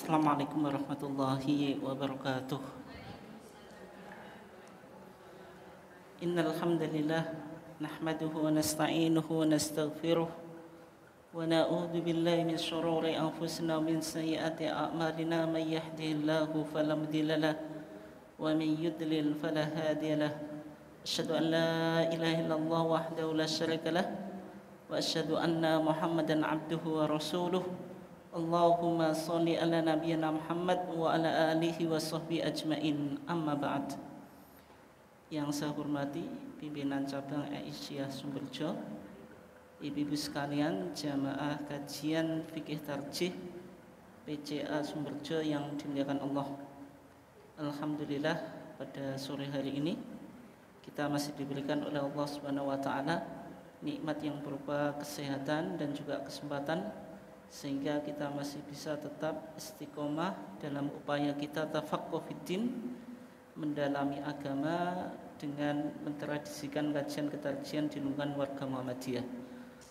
Assalamualaikum warahmatullahi wabarakatuh. Innal hamdalillah nahmaduhu wa nasta'inuhu wa nastaghfiruh wa na'udzu billahi min shururi anfusina wa min sayyiati a'malina may yahdihillahu fala mudilla lahu wa may yudlil fala hadiya lahu. Asyhadu an la ilaha illallah wahdahu la syarika lahu wa asyhadu anna Muhammadan abduhu wa rasuluh. Allahumma sholli ala nabiyyina Muhammad wa ala alihi wa sahbihi ajmain. Amma ba'd. Yang saya hormati pimpinan cabang Aisyah Sumberjo, ibu-ibu sekalian jamaah kajian fikih tarjih PCA Sumberjo yang dimuliakan Allah. Alhamdulillah pada sore hari ini kita masih diberikan oleh Allah Subhanahu wa taala nikmat yang berupa kesehatan dan juga kesempatan sehingga kita masih bisa tetap istiqomah dalam upaya kita tafaqquh fiddin, mendalami agama dengan mentradisikan kajian ketarjian di lingkungan warga Muhammadiyah.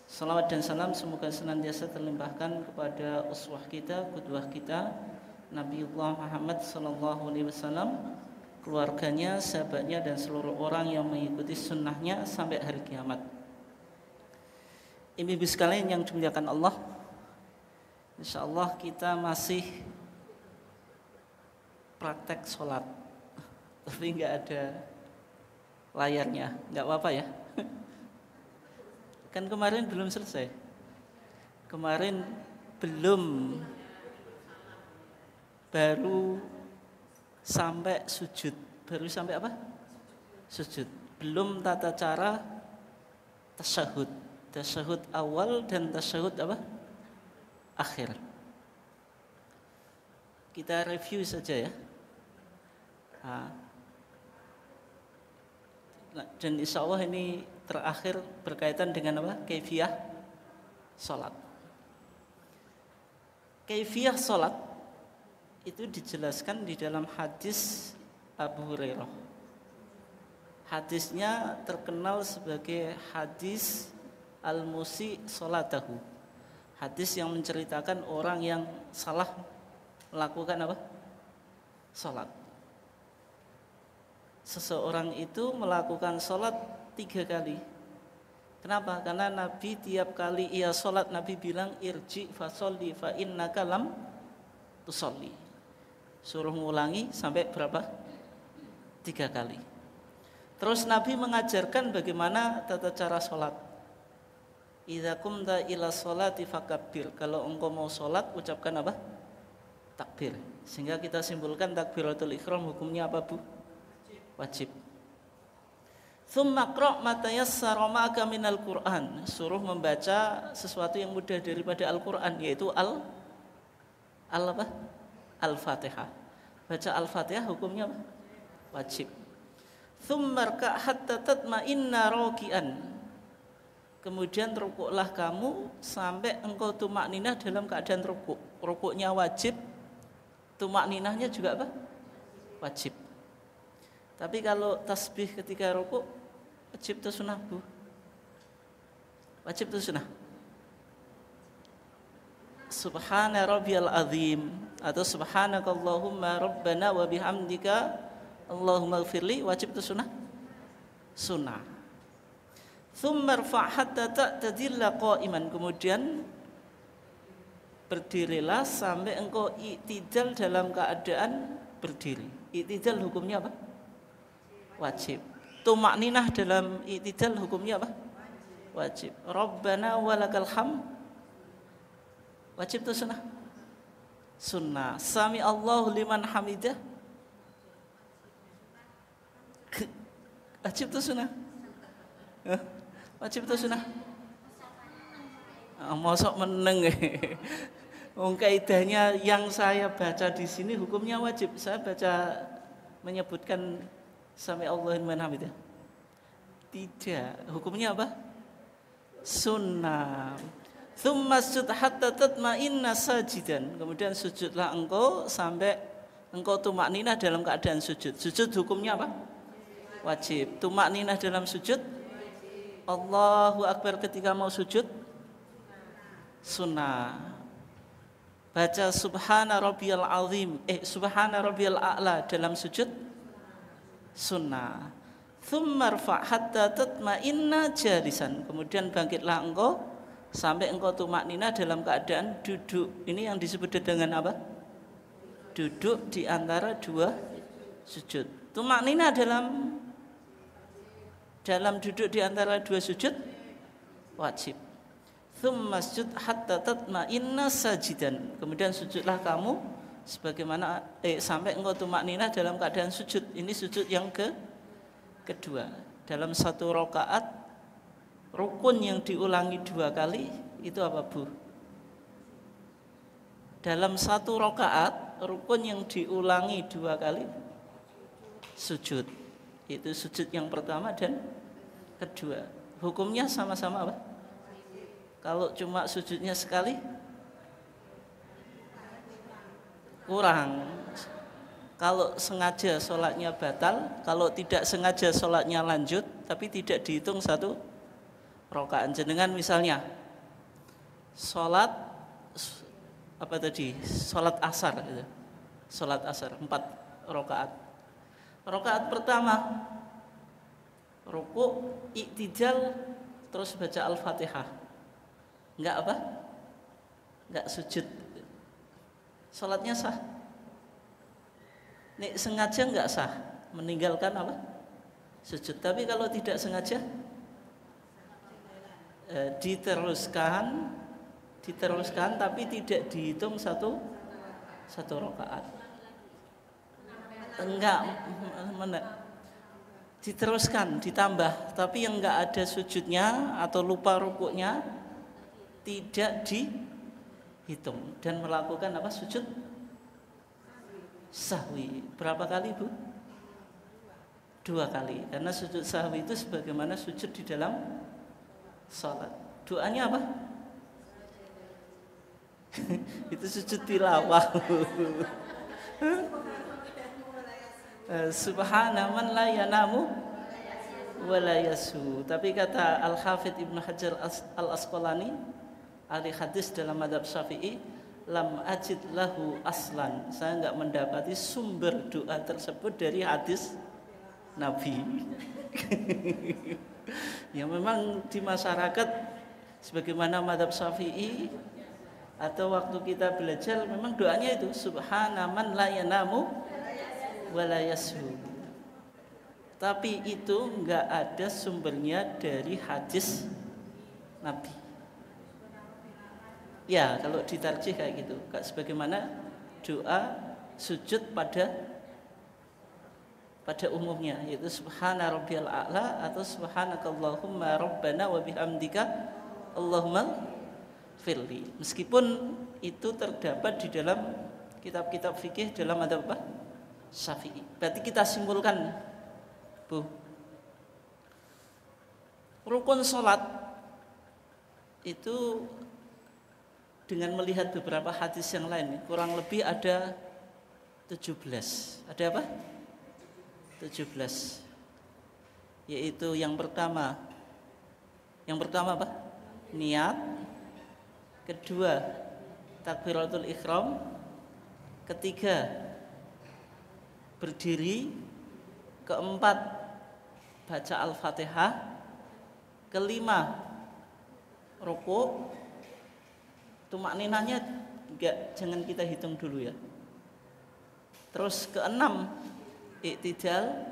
Salawat dan salam semoga senantiasa terlimpahkan kepada uswah kita, qudwah kita, Nabiullah Muhammad sallallahu alaihi wasallam, keluarganya, sahabatnya dan seluruh orang yang mengikuti sunnahnya sampai hari kiamat. Ibu-ibu sekalian yang dimuliakan Allah, insyaallah kita masih praktek sholat, tapi nggak ada layarnya, nggak apa-apa ya. Kan kemarin belum selesai, kemarin belum, baru sampai sujud, baru sampai apa? Sujud, belum tata cara tasyahud awal dan tasyahud apa? Akhir. Kita review saja ya. Dan insya Allah ini terakhir berkaitan dengan apa? Kaifiyah sholat. Kaifiyah sholat itu dijelaskan di dalam hadis Abu Hurairah. Hadisnya terkenal sebagai hadis al-musi sholatahu. Hadis yang menceritakan orang yang salah melakukan apa? Salat. Seseorang itu melakukan salat 3 kali. Kenapa? Karena Nabi tiap kali ia salat Nabi bilang irji fasolli fa innaka lam tusolli. Suruh ngulangi sampai berapa? 3 kali. Terus Nabi mengajarkan bagaimana tata cara salat. Idza qumta ila sholati fakabbir. Kalau engkau mau sholat ucapkan apa? Takbir. Sehingga kita simpulkan takbiratul ihram hukumnya apa, Bu? Wajib. Tsumma qra' ma tayassara ma'aka minal Qur'an. Suruh membaca sesuatu yang mudah daripada Al-Qur'an, yaitu apa? Al-Fatihah. Baca Al-Fatihah hukumnya apa? Wajib. Tsumma rka' hatta tatma'inna raki'an. Kemudian rukuklah kamu sampai engkau tumakninah dalam keadaan rukuk. Rukuknya wajib, tumakninahnya juga apa? Wajib. Tapi kalau tasbih ketika rukuk, wajib atau sunnah, Bu? Wajib atau sunnah? Subhana rabbiyal azim atau subhanakallahumma rabbana wa bihamdika Allahumma ighfirli, wajib atau sunnah? Sunnah. Tsumma rfa' hatta ta'tadilla qa'iman. Kemudian berdirilah sampai engkau i'tidal dalam keadaan berdiri. I'tidal hukumnya apa? Wajib. Tumakninah dalam i'tidal hukumnya apa? Wajib. Rabbana walakal hamd. Wajib atau sunnah? Sunnah. Sami Allahu liman hamidah. Wajib atau sunnah? Wajib atau sunnah? Mosok meneng. Kaidahnya yang saya baca di sini hukumnya wajib. Saya baca menyebutkan sami Allahu liman hamidah. Tidak, hukumnya apa? Sunnah. Tsumma sujud hatta tatma'inna sajidan. Kemudian sujudlah engkau sampai engkau tumakninah dalam keadaan sujud. Sujud hukumnya apa? Wajib. Tumakninah dalam sujud, Allahu Akbar ketika mau sujud, sunnah. baca subhana rabbiyal azim, subhana rabbiyal a'la dalam sujud sunnah. Tsumma rfa' hatta tatma'inna jalisan. Kemudian bangkitlah engkau sampai engkau tumaknina dalam keadaan duduk. Ini yang disebut dengan apa? Duduk di antara dua sujud. Tumaknina dalam duduk di antara dua sujud wajib. Tsumma sujud hatta tatma'inna sajidan. Kemudian sujudlah kamu sebagaimana sampai engkau tumaknina dalam keadaan sujud. Ini sujud yang kedua. Dalam satu rakaat rukun yang diulangi 2 kali itu apa, Bu? Dalam satu rakaat rukun yang diulangi 2 kali sujud. Itu sujud yang pertama dan kedua. Hukumnya sama-sama apa? Kalau cuma sujudnya sekali kurang. Kalau sengaja sholatnya batal, kalau tidak sengaja sholatnya lanjut, tapi tidak dihitung satu rakaat. Jenengan misalnya sholat apa tadi? Sholat asar gitu. Sholat asar 4 rakaat. Rakaat pertama ruku, i'tidal, terus baca Al-Fatihah. Enggak apa? Enggak sujud. Salatnya sah. Nek sengaja enggak sah, meninggalkan apa? Sujud. Tapi kalau tidak sengaja diteruskan tapi tidak dihitung satu rakaat. Enggak diteruskan, ditambah, tapi yang enggak ada sujudnya atau lupa rukuknya tidak dihitung dan melakukan apa? Sujud sahwi. Berapa kali, Bu? 2 kali. Karena sujud sahwi itu sebagaimana sujud di dalam salat. Doanya apa? Itu sujud tilawah. Subhana man la yanamu wa la yasu. Tapi kata Al-Hafidz Ibnu Hajar Al-Asqalani, ahli hadis dalam mazhab Syafi'i, lam ajid lahu aslan. Saya enggak mendapati sumber doa tersebut dari hadis Nabi. Ya memang di masyarakat sebagaimana mazhab Syafi'i atau waktu kita belajar memang doanya itu subhana man la yanamu wa la yasu. Tapi itu enggak ada sumbernya dari hadis Nabi. Ya, kalau ditarjih kayak gitu, sebagaimana doa sujud pada umumnya, yaitu subhana rabbiyal a'la atau subhanakallahumma rabbana wa bihamdika Allahumma firli. Meskipun itu terdapat di dalam kitab-kitab fikih dalam mazhab Syafi'i. Berarti kita simpulkan, Bu, rukun salat itu dengan melihat beberapa hadis yang lain kurang lebih ada 17. Ada apa? 17. Yaitu yang pertama apa? Niat. Kedua, takbiratul ihram. Ketiga, berdiri. Keempat, baca Al-Fatihah. Kelima, ruku. Tumakninahnya jangan kita hitung dulu ya. Terus keenam, i'tidal.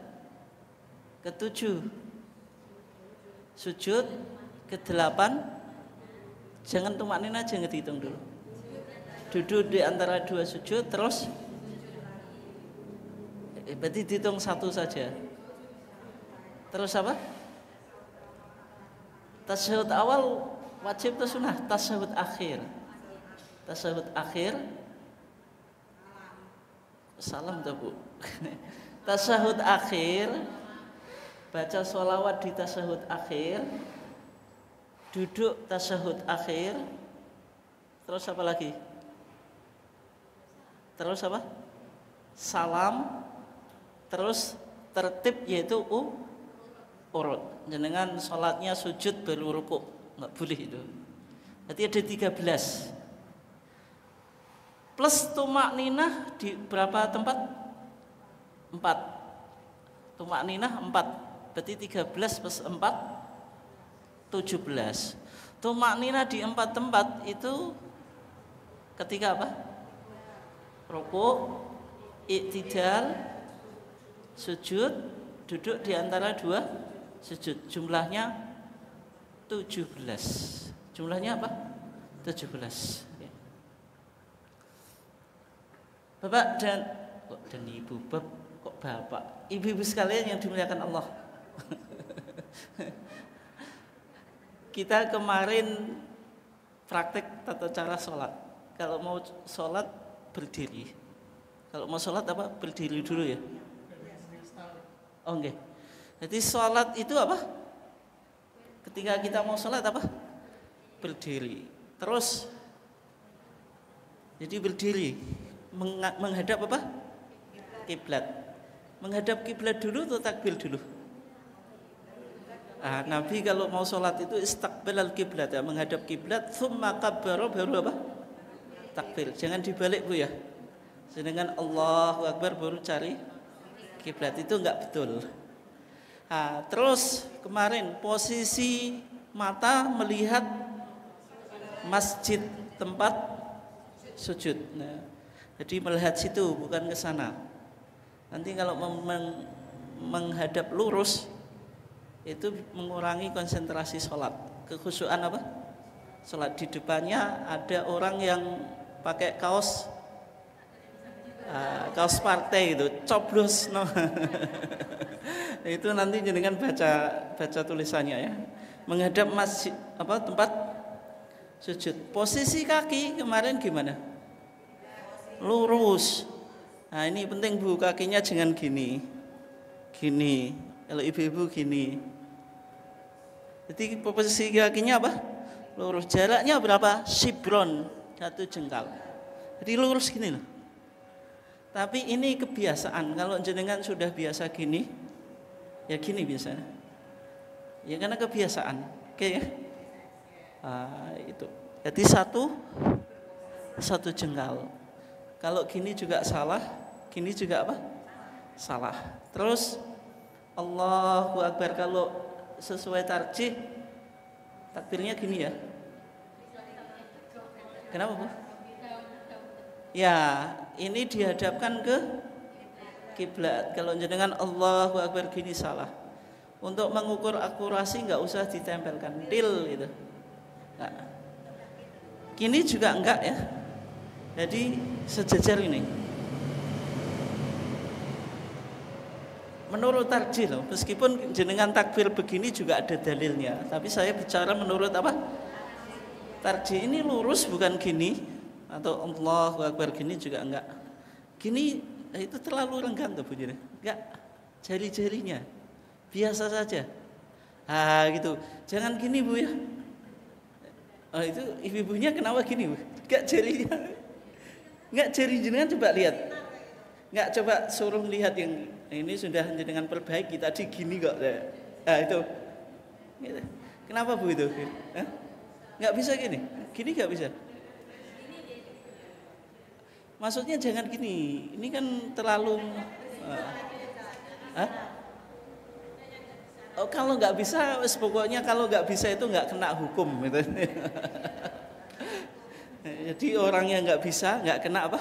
Ketujuh, sujud. Kedelapan, jangan tumakninah, jangan dihitung dulu. Duduk di antara 2 sujud, terus berarti dihitung 1 saja. Terus apa? Tasyahud awal wajib atau sunnah? Tasyahud akhir. Tasyahud akhir salam tuh, Bu. Tasyahud akhir, baca sholawat di tasyahud akhir, duduk tasyahud akhir, terus apa lagi? Terus apa? Salam, terus tertib yaitu urut. Jenengan sholatnya sujud baru ruku, nggak boleh itu. Berarti ada 13. plus tumak ninah di berapa tempat? 4. Tumak ninah 4. Berarti 13 plus 4 17. Tumak ninah di 4 tempat itu ketika apa? Rukuk, iktidal, sujud, duduk di antara 2 sujud. Jumlahnya 17. Jumlahnya apa? 17. Bapak dan Ibu, kok Bapak, Ibu-ibu sekalian yang dimuliakan Allah. Kita kemarin praktek tata cara sholat. Kalau mau sholat berdiri. Kalau mau sholat apa? Berdiri dulu ya. Oh enggak. Jadi sholat itu apa? Ketika kita mau sholat apa? Berdiri. Terus jadi berdiri menghadap apa? Kiblat. Menghadap kiblat dulu atau takbir dulu? Nabi kalau mau sholat itu istaqbalal kiblat ya, menghadap kiblat, tsumma kabbara, baru apa? Takbir. Jangan dibalik Bu ya. Sedangkan Allahu Akbar baru cari kiblat, itu enggak betul. Terus kemarin posisi mata melihat masjid tempat sujud. Nah, jadi melihat situ bukan ke sana. Nanti kalau menghadap lurus itu mengurangi konsentrasi sholat, kekhusyuan apa? Sholat. Di depannya ada orang yang pakai kaos partai itu, coblos no. Itu nanti jenengan baca tulisannya ya. Menghadap masjid apa tempat sujud. Posisi kaki kemarin gimana? Lurus. Nah ini penting Bu, kakinya jangan gini. Gini. Kalau ibu-ibu gini. Jadi posisi kakinya apa? Lurus. Jaraknya berapa? Shibron, 1 jengkal. Jadi lurus gini loh. Tapi ini kebiasaan. Kalau jenengan sudah biasa gini, ya gini biasanya. Ya karena kebiasaan. Oke ya. Itu. Jadi 1 jengkal. Kalau gini juga salah, gini juga apa? Salah. Terus Allahu Akbar kalau sesuai tarjih takbirnya gini ya. Kenapa Bu? Ya, ini dihadapkan ke kiblat. Kalau jenengan Allahu Akbar gini salah. Untuk mengukur akurasi nggak usah ditempelkan til gitu. Nah, gini juga enggak ya. Jadi sejajar ini. Menurut tarjih loh, meskipun jenengan takbir begini juga ada dalilnya, tapi saya bicara menurut apa? Tarjih ini lurus bukan gini, atau Allahu Akbar gini juga enggak. Gini itu terlalu renggang tuh bunyinya. Enggak, jari-jarinya biasa saja. Gitu. Jangan gini Bu ya. Itu ibu-ibunya kenapa gini Bu? Enggak jarinya. Enggak, jari jenengan coba lihat. Enggak, coba suruh lihat yang ini sudah jenengan perbaiki tadi gini kok. Itu. Gitu. Kenapa Bu itu? Enggak bisa gini. Gini enggak bisa. Maksudnya jangan gini. Ini kan terlalu kalau nggak bisa, pokoknya kalau nggak bisa itu nggak kena hukum gitu. Jadi orang yang nggak bisa nggak kena apa?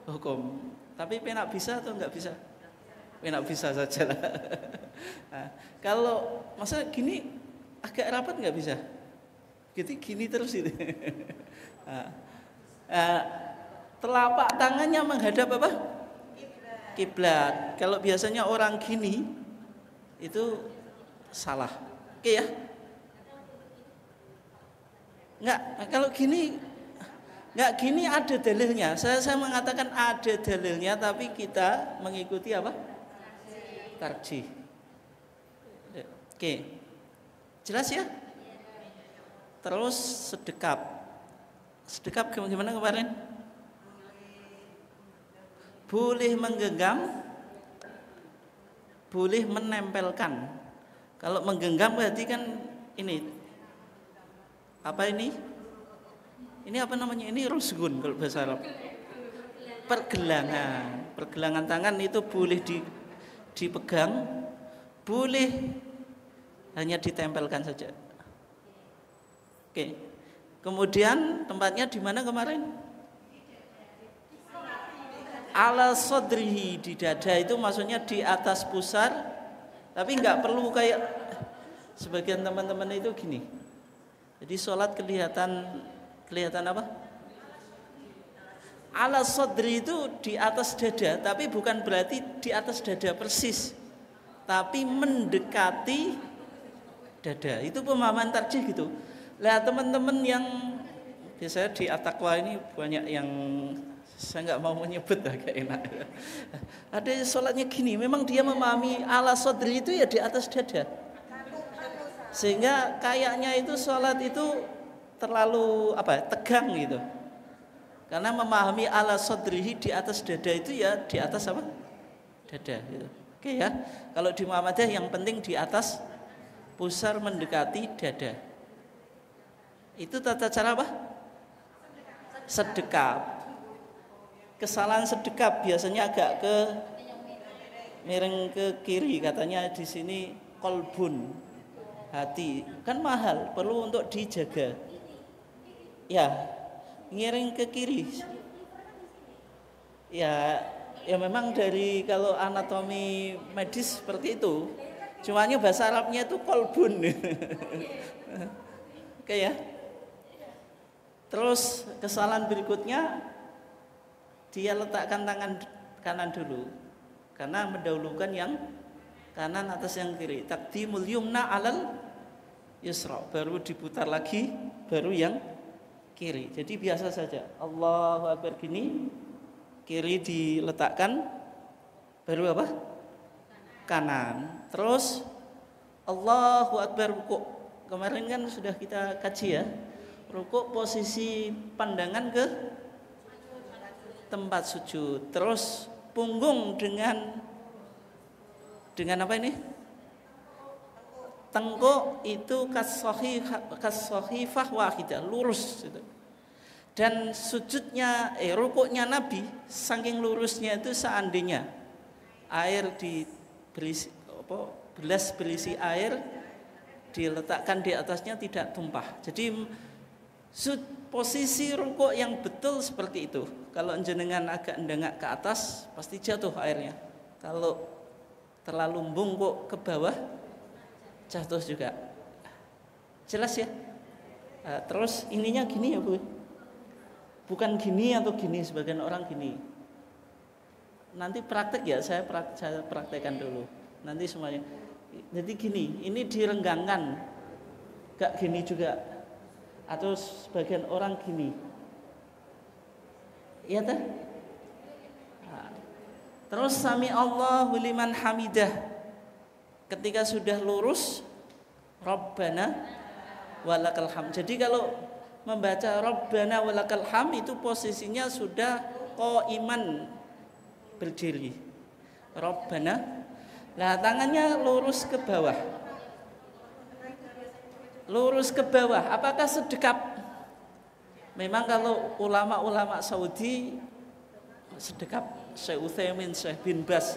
Hukum. Tapi penak bisa atau nggak bisa? Penak bisa saja lah. Kalau masa gini agak rapat nggak bisa? Gini terus itu. Telapak tangannya menghadap apa? Kiblat. Kalau biasanya orang gini itu salah. Oke ya? Enggak, kalau gini enggak, gini ada dalilnya. Saya mengatakan ada dalilnya, tapi kita mengikuti apa? Tarjih. Oke. Jelas ya? Terus sedekap. Sedekap gimana kemarin? Boleh menggenggam, boleh menempelkan. Kalau menggenggam berarti kan ini apa ini? Ini apa namanya? Ini rusgun kalau bahasa Arab. pergelangan tangan itu boleh dipegang, boleh hanya ditempelkan saja. Oke. Kemudian tempatnya di mana kemarin? Ala sodrihi, di dada, itu maksudnya di atas pusar, tapi nggak perlu kayak sebagian teman-teman itu gini. Jadi sholat kelihatan apa? Ala sodri itu di atas dada, tapi bukan berarti di atas dada persis, tapi mendekati dada. Itu pemahaman tarjih gitu. Lah teman-teman yang biasanya di At-Taqwa ini banyak yang saya nggak mau menyebut, agak enak. Ada sholatnya gini, memang dia memahami ala sodri itu ya di atas dada, sehingga kayaknya itu sholat itu terlalu tegang gitu. Karena memahami ala sodrihi di atas dada itu ya di atas apa? Dada gitu. Oke ya. Kalau di Muhammadiyah yang penting di atas pusar mendekati dada. Itu tata cara apa? Sedekap. Kesalahan sedekap biasanya agak miring ke kiri, katanya di sini kolbun, hati. Kan mahal, perlu untuk dijaga. Ya, miring ke kiri. Ya memang dari kalau anatomi medis seperti itu. Cumanya bahasa Arabnya itu kolbun. Oke ya. Terus kesalahan berikutnya, dia letakkan tangan kanan dulu, karena mendahulukan yang kanan atas yang kiri. Taqdimul yumna alal yusra, baru diputar lagi, baru yang kiri. Jadi biasa saja. Allahu Akbar gini, kiri diletakkan, baru apa? Kanan. Terus Allahu Akbar rukuk. Kemarin kan sudah kita kaji ya. Rukuk posisi pandangan ke tempat sujud. Terus punggung dengan apa ini? Tengkuk itu kassohifah wahidah, lurus gitu. Dan sujudnya rukuknya Nabi saking lurusnya itu, seandainya air gelas berisi air diletakkan di atasnya tidak tumpah. Jadi posisi rukuk yang betul seperti itu. Kalau jenengan agak ndengak ke atas pasti jatuh airnya. Kalau terlalu bungkuk ke bawah jatuh juga. Jelas ya? Terus ininya gini ya Bu. Bukan gini atau gini, sebagian orang gini. Nanti praktek ya, saya praktekkan dulu. Nanti semuanya. Jadi gini, ini direnggangkan. Gak gini juga. Atau sebagian orang gini. Iya teh? Terus sami Allahu liman hamidah. Ketika sudah lurus, Rabbana walakal hamd. Jadi kalau membaca Rabbana walakal hamd itu posisinya sudah qaiman, berdiri. Rabbana. Nah, tangannya lurus ke bawah. Lurus ke bawah. Apakah sedekap? Memang kalau ulama-ulama Saudi sedekap, Syekh Utsaimin, Syekh bin Baz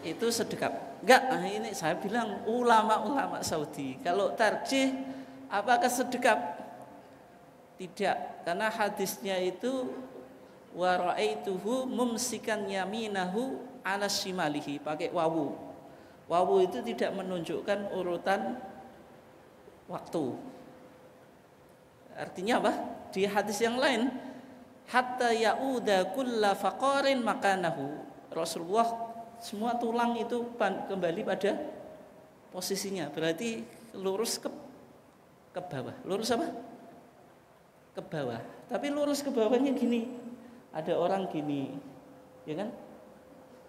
itu sedekap. Enggak, ini saya bilang ulama-ulama Saudi. Kalau tarjih, apakah sedekap? Tidak, karena hadisnya itu wa ra'aituhu mumsikan yaminahu ala shimalihi, pakai wawu. Wawu itu tidak menunjukkan urutan waktu. Artinya apa? Di hadis yang lain, hatta ya'uda kulla faqarin makanahu. Rasulullah semua tulang itu kembali pada posisinya. Berarti lurus ke bawah. Lurus apa? Ke bawah. Tapi lurus ke bawahnya gini. Ada orang gini, ya kan?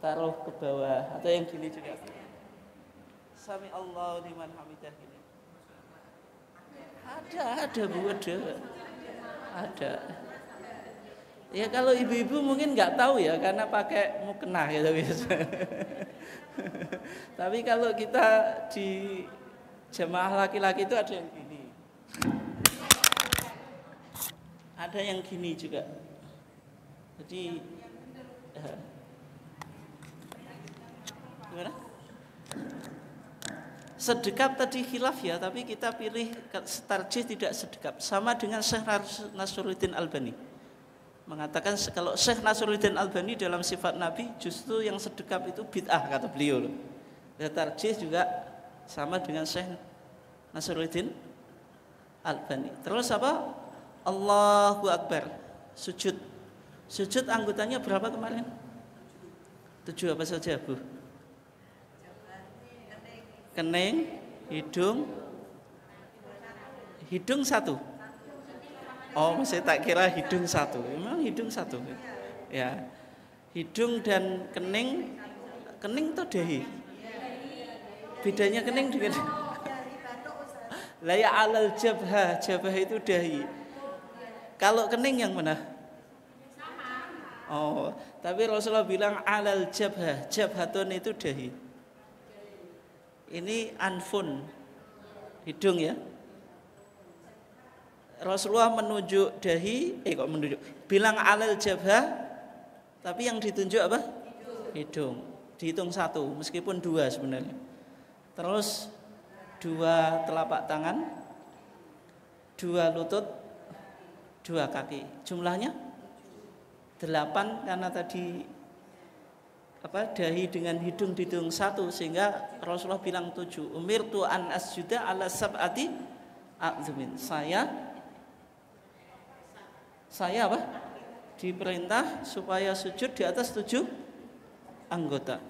Taruh ke bawah, atau yang gini juga. Sami Allahu liman hamidah gini. Ada Bu, ada. Ya kalau ibu-ibu mungkin nggak tahu ya, karena pakai mukena gitu biasa. Tapi kalau kita di jemaah laki-laki itu ada yang gini. Ada yang gini juga. Jadi gimana? Sedekap tadi khilaf ya, tapi kita pilih tarjih tidak sedekap. Sama dengan Syekh Nasruddin Albani mengatakan kalau Syekh Nasruddin Albani dalam sifat Nabi justru yang sedekap itu bid'ah kata beliau. Dan tarjih juga sama dengan Syekh Nasruddin Albani. Terus apa? Allahu Akbar. Sujud. Sujud anggotanya berapa kemarin? 7 apa saja, Bu? Kening, hidung satu. Oh, masih tak kira hidung satu. Memang hidung satu. Ya. Hidung dan kening itu dahi. Bedanya kening dengan la ya alal jabhah, jabhah itu dahi. Kalau kening yang mana? Oh, tapi Rasulullah bilang alal jabhah, jabhatun itu dahi. Ini anfun, hidung ya. Rasulullah menunjuk dahi, bilang alal jabhah, tapi yang ditunjuk apa? Hidung. Dihitung 1, meskipun 2 sebenarnya. Terus 2 telapak tangan, 2 lutut, 2 kaki. Jumlahnya 8 karena tadi dahi dengan hidung dihitung 1 sehingga Rasulullah bilang 7. Umirtu an asjuda ala sab'ati a'zumin. Saya apa? Diperintah supaya sujud di atas 7 anggota.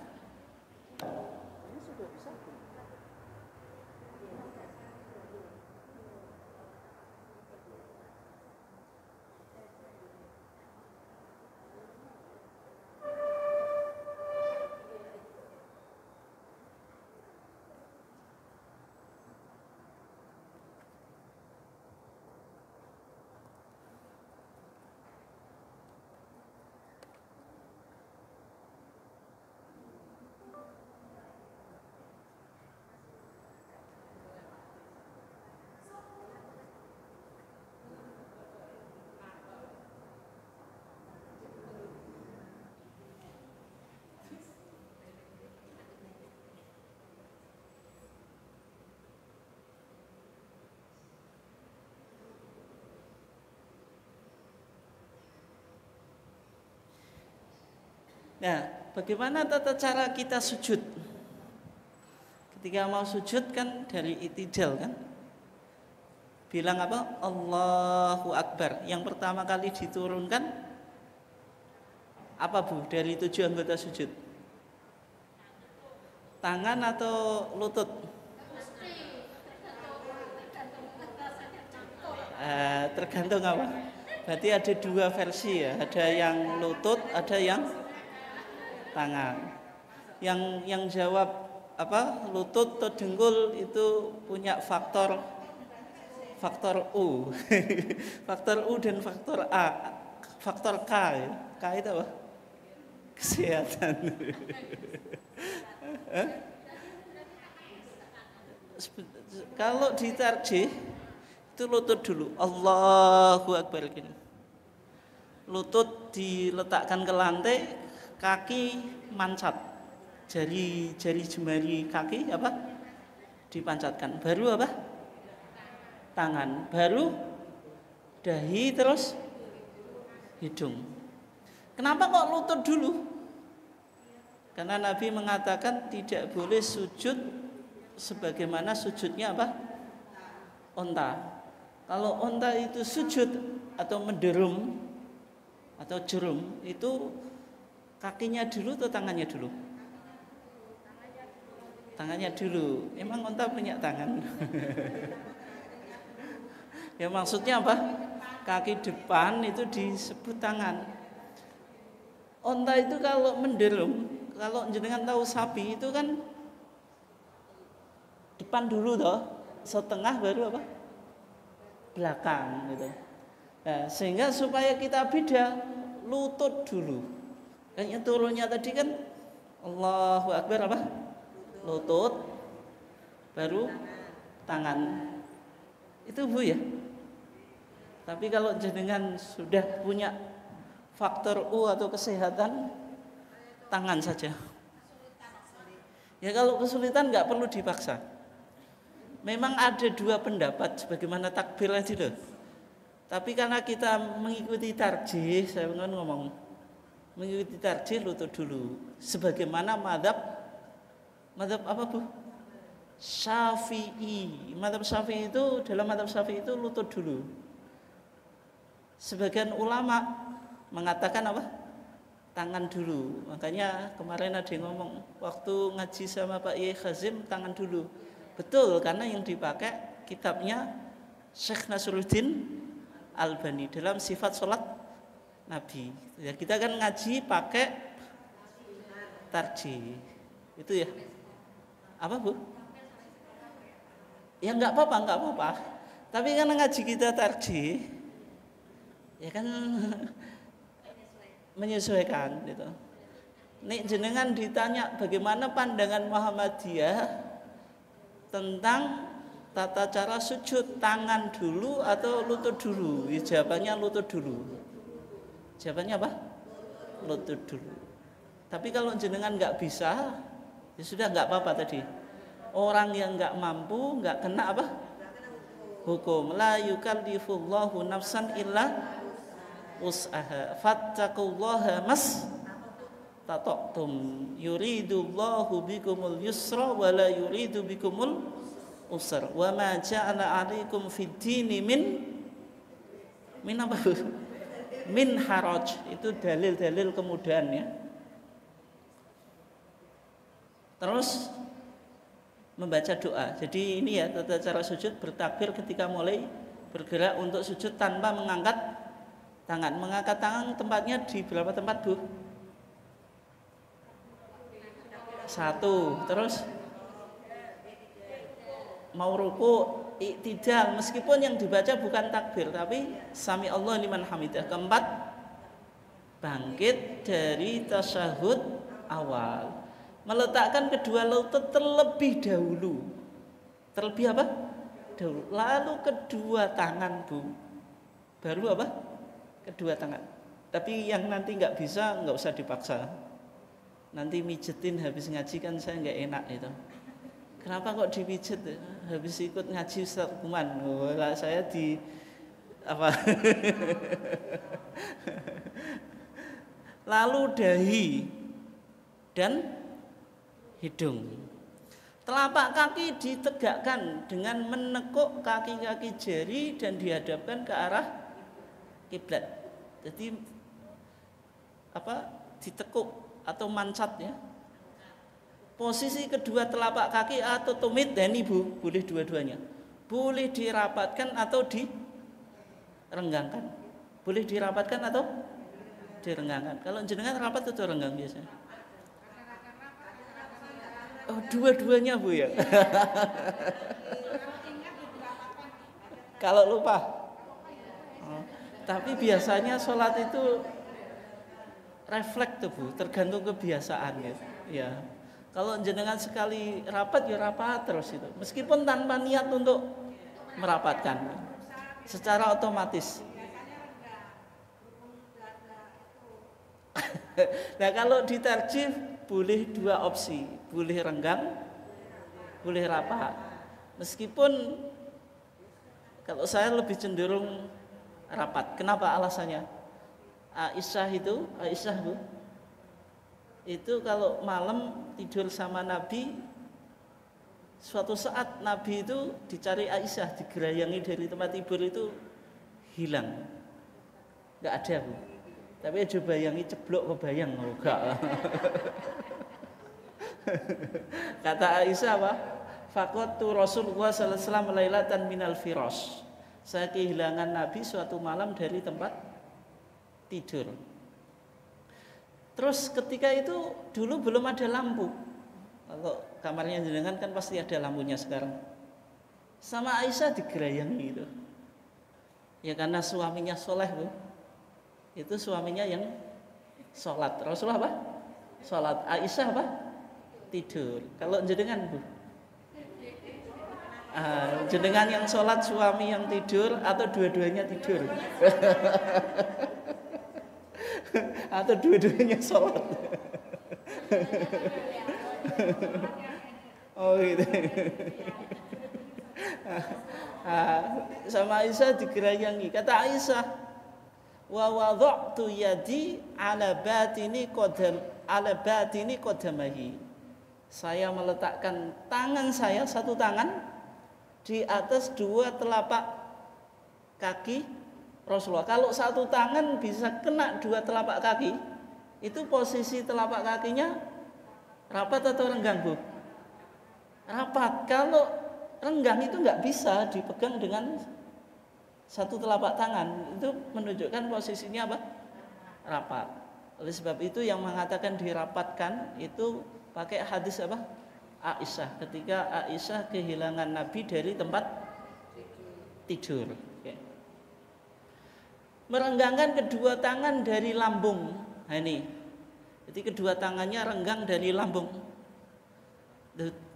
Nah, bagaimana tata cara kita sujud? Ketika mau sujud kan dari itidal kan? Bilang apa? Allahu Akbar. Yang pertama kali diturunkan apa, Bu? Dari 7 anggota sujud. Tangan atau lutut? Tergantung apa? Berarti ada 2 versi ya. Ada yang lutut, ada yang tangan. Yang jawab apa? Lutut atau dengkul itu punya faktor U. Faktor U dan faktor A. Faktor K ya. K itu apa? Kesehatan. Kalau ditarjih itu lutut dulu. Allahu Akbar gini. Lutut diletakkan ke lantai, kaki mancat, jari jemari kaki apa dipancatkan, baru apa tangan, baru dahi, terus hidung. Kenapa kok lutut dulu? Karena Nabi mengatakan tidak boleh sujud sebagaimana sujudnya apa? Onta. Kalau onta itu sujud atau menderum atau jerum itu kakinya dulu atau tangannya dulu? Tangannya dulu. Emang onta punya tangan? Ya maksudnya apa? Kaki depan itu disebut tangan. Onta itu kalau menderum, kalau jenengan tahu sapi itu kan depan dulu toh, setengah baru apa? Belakang gitu. Nah, sehingga supaya kita beda, lutut dulu. Kayaknya turunnya tadi kan Allahu Akbar apa? Lutut, baru tangan. Itu Bu ya. Tapi kalau jenengan sudah punya faktor U atau kesehatan, tangan saja. Ya kalau kesulitan nggak perlu dipaksa. Memang ada dua pendapat sebagaimana takbir tadi loh. Tapi karena kita mengikuti tarjih, saya ngomong mengikuti tarjih lutut dulu. Sebagaimana madhab apa Bu? Syafi'i. Madhab Syafi'i itu, dalam madhab Syafi'i itu lutut dulu. Sebagian ulama mengatakan apa? Tangan dulu. Makanya kemarin ada yang ngomong waktu ngaji sama Pak Yai Khazim, tangan dulu. Betul, karena yang dipakai kitabnya Syekh Nasruddin Albani dalam sifat sholat Nabi. Ya, kita kan ngaji pakai tarjih. Itu ya. Apa Bu? Ya nggak apa-apa. Tapi karena ngaji kita tarjih, ya kan menyesuaikan gitu. Nek jenengan ditanya bagaimana pandangan Muhammadiyah tentang tata cara sujud, tangan dulu atau lutut dulu? Ya, jawabannya lutut dulu. Jawabannya apa? Lutut dulu. Tapi kalau jenengan nggak bisa, ya sudah nggak apa-apa tadi. Orang yang nggak mampu nggak kena apa? Hukum. La yukallifullahu nafsan illa wus'aha fattaqullaha mas tata'tum yuridullahu bikumul yusra wa la yuridu bikumul usra wa ma ja'ala 'alaikum fid dini min apa? Min haraj. Itu dalil-dalil kemudahan ya. Terus membaca doa. Jadi ini ya tata cara sujud, bertakbir ketika mulai bergerak untuk sujud tanpa mengangkat tangan. Mengangkat tangan tempatnya di berapa tempat Bu? 1. Terus mau ruku, iktidal, meskipun yang dibaca bukan takbir tapi sami Allah liman hamidah. Keempat, bangkit dari tasyahud awal, meletakkan kedua lutut terlebih dahulu. Terlebih apa? Dahulu. Lalu kedua tangan Bu. Baru apa? Kedua tangan. Tapi yang nanti nggak bisa nggak usah dipaksa. Nanti mijetin habis ngaji kan saya nggak enak itu. Kenapa kok dipijet? Habis ikut ngaji Ustaz Kuman. Oh, saya di apa? Lalu dahi dan hidung. Telapak kaki ditegakkan dengan menekuk kaki-kaki jari dan dihadapkan ke arah kiblat. Jadi apa? Ditekuk atau mancat ya. Posisi kedua telapak kaki atau tumit dan ibu boleh dua-duanya. Boleh dirapatkan atau direnggangkan. Boleh dirapatkan atau direnggangkan. Kalau jenengan rapat atau renggang biasanya? Oh, dua-duanya Bu ya. Kalau lupa. Oh, tapi biasanya sholat itu refleks tuh Bu, tergantung kebiasaan gitu. Ya. Kalau jenengan sekali rapat ya rapat terus itu. Meskipun tanpa niat untuk merapatkan. Secara otomatis. Nah, kalau ditarjih boleh dua opsi, boleh renggang, boleh rapat. Meskipun kalau saya lebih cenderung rapat. Kenapa alasannya? Aisyah Bu, itu kalau malam tidur sama Nabi, suatu saat Nabi itu dicari Aisyah, digerayangi dari tempat tidur itu hilang, nggak ada Bu. Tapi aja bayangi ceblok kebayang, enggak. Kata Aisyah apa? Faqatu Rasulullah sallallahu alaihi wasallam lailatan minal firas. Saya kehilangan Nabi suatu malam dari tempat tidur. Terus ketika itu dulu belum ada lampu. Kalau kamarnya jenengan kan pasti ada lampunya sekarang. Sama Aisyah digerayangi itu. Ya karena suaminya soleh Bu. Itu suaminya yang sholat. Rasulullah apa? Sholat. Aisyah apa? Tidur. Kalau jenengan Bu? Jenengan yang sholat, suami yang tidur, atau dua-duanya tidur? Atau dua-duanya sholat? Oh gitu. Sama Aisyah digerayangi. Kata Aisyah, wa wada'tu yadi ala batini qadamahi. Saya meletakkan tangan saya, satu tangan di atas dua telapak kaki Rasulullah. Kalau satu tangan bisa kena dua telapak kaki, itu posisi telapak kakinya rapat atau renggang, Bu? Rapat. Kalau renggang itu nggak bisa dipegang dengan satu telapak tangan. Itu menunjukkan posisinya apa? Rapat. Oleh sebab itu yang mengatakan dirapatkan itu pakai hadis apa? Aisyah. Ketika Aisyah kehilangan Nabi dari tempat tidur. Oke. Merenggangkan kedua tangan dari lambung. Nah ini. Jadi kedua tangannya renggang dari lambung.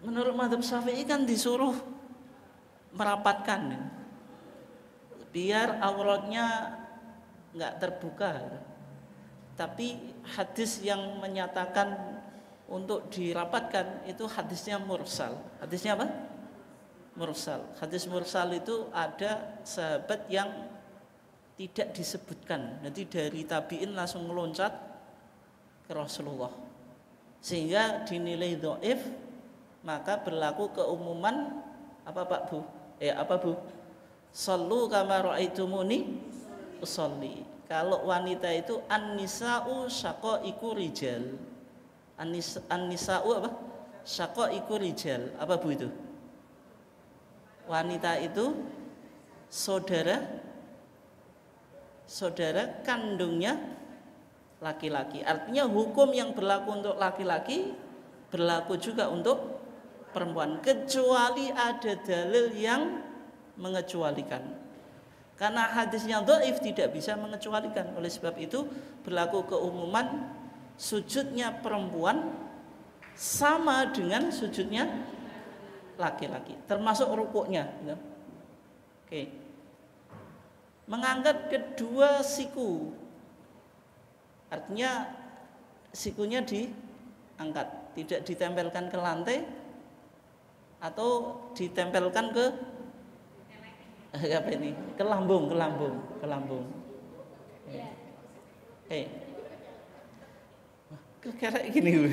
Menurut mazhab Syafi'i kan disuruh merapatkan biar auratnya nggak terbuka. Tapi hadis yang menyatakan untuk dirapatkan itu hadisnya mursal. Hadisnya apa? Mursal. Hadis mursal itu ada sahabat yang tidak disebutkan. Nanti dari tabi'in langsung meloncat ke Rasulullah. Sehingga dinilai dhaif. Maka berlaku keumuman apa Pak Bu? Apa Bu? Shallu kama ra'aitumuni usolli. Kalau wanita itu an-nisa'u syaqaiqu rijal. An-nisa'u apa? Syaqaiqu rijal. Apa Bu itu? Wanita itu saudara kandungnya laki-laki. Artinya hukum yang berlaku untuk laki-laki berlaku juga untuk perempuan, kecuali ada dalil yang mengecualikan. Karena hadisnya dhaif tidak bisa mengecualikan. Oleh sebab itu berlaku keumuman sujudnya perempuan sama dengan sujudnya laki-laki, termasuk rukuknya. Oke. Mengangkat kedua siku, artinya sikunya diangkat, tidak ditempelkan ke lantai atau ditempelkan ke apa ini? Ke lambung. Kayak gini.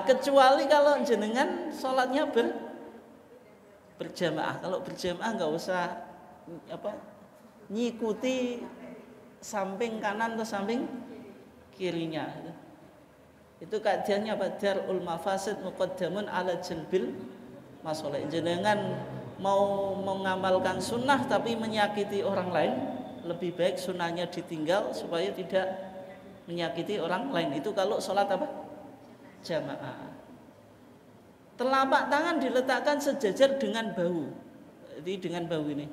Kecuali kalau jenengan sholatnya berjamaah. Kalau berjamaah nggak usah nyikuti samping kanan atau samping kirinya. Itu kajiannya Darul Mafasid muqaddamun ala jalbil masoleh. Jenengan mau mengamalkan sunnah tapi menyakiti orang lain, lebih baik sunnahnya ditinggal supaya tidak menyakiti orang lain. Itu kalau sholat apa? Jamaah. Telapak tangan diletakkan sejajar dengan bahu. Jadi dengan bahu ini.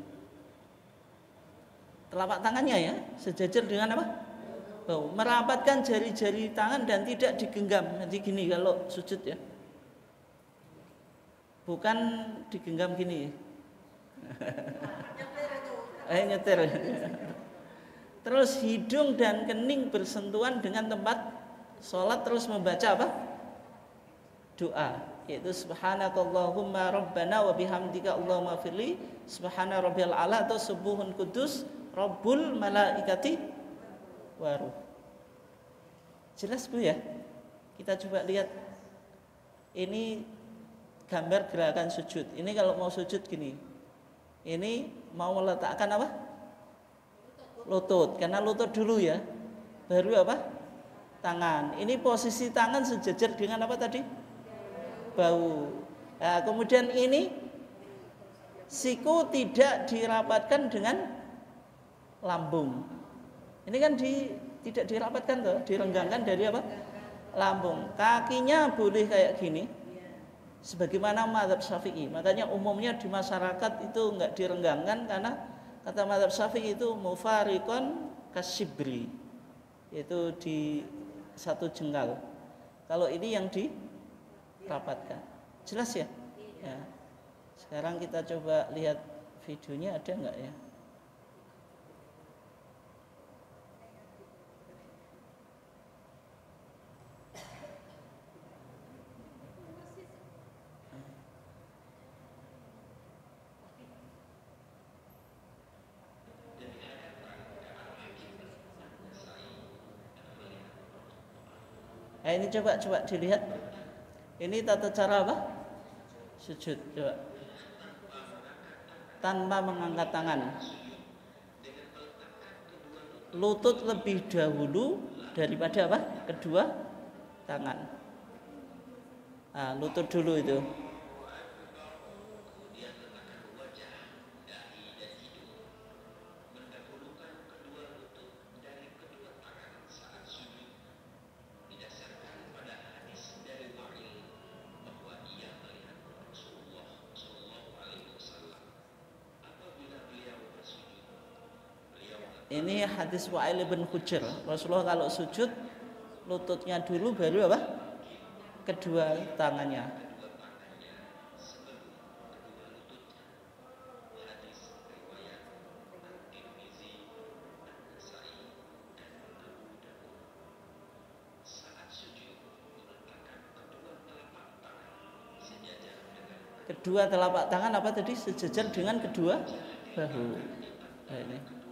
Telapak tangannya ya sejajar dengan apa? Bahu. Merapatkan jari-jari tangan dan tidak digenggam. Nanti gini kalau sujud ya. Bukan digenggam gini. Nyetir. Terus hidung dan kening bersentuhan dengan tempat sholat, terus membaca apa? Doa. Yaitu subhanakallahumma rabbana wa bihamdika allahumma firli subhana rabbiyal a'la atau subuhun kudus rabbul malaikati waruh. Jelas Bu ya? Kita coba lihat. Ini gambar gerakan sujud. Ini kalau mau sujud gini. Ini mau meletakkan apa? Lutut. Karena lutut dulu ya. Baru apa? Tangan. Ini posisi tangan sejajar dengan apa tadi? Bau. Nah, kemudian ini siku tidak dirapatkan dengan lambung. Ini kan tidak dirapatkan tuh, direnggangkan dari apa? Lambung. Kakinya boleh kayak gini. Sebagaimana mazhab Syafi'i. Makanya umumnya di masyarakat itu enggak direnggangkan karena kata mazhab Syafi'i itu mufariqon kasibri. Yaitu di satu jengkal. Kalau ini yang dirapatkan. Jelas ya? Ya. Sekarang kita coba lihat videonya, ada enggak ya? Nah, ini coba dilihat. Ini tata cara apa? Sujud. Coba. Tanpa mengangkat tangan. Lutut lebih dahulu daripada apa? Kedua tangan. Nah, lutut dulu itu. Ini hadis Wa'il bin Hujr. Rasulullah kalau sujud lututnya dulu baru apa? Kedua tangannya. Kedua telapak tangan apa tadi? Sejajar dengan kedua bahu. Nah, ini.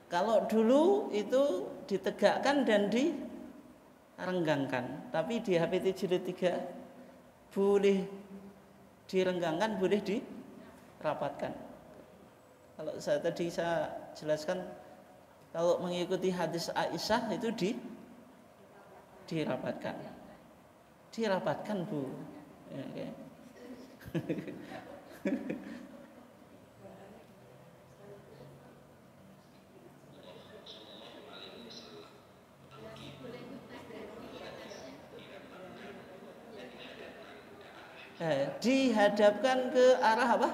Kalau dulu itu ditegakkan dan direnggangkan, tapi di HPT jilid 3 boleh direnggangkan, boleh dirapatkan. Kalau tadi saya jelaskan, kalau mengikuti hadis Aisyah itu dirapatkan. Dirapatkan, Bu. Ya, okay. Dihadapkan ke arah apa?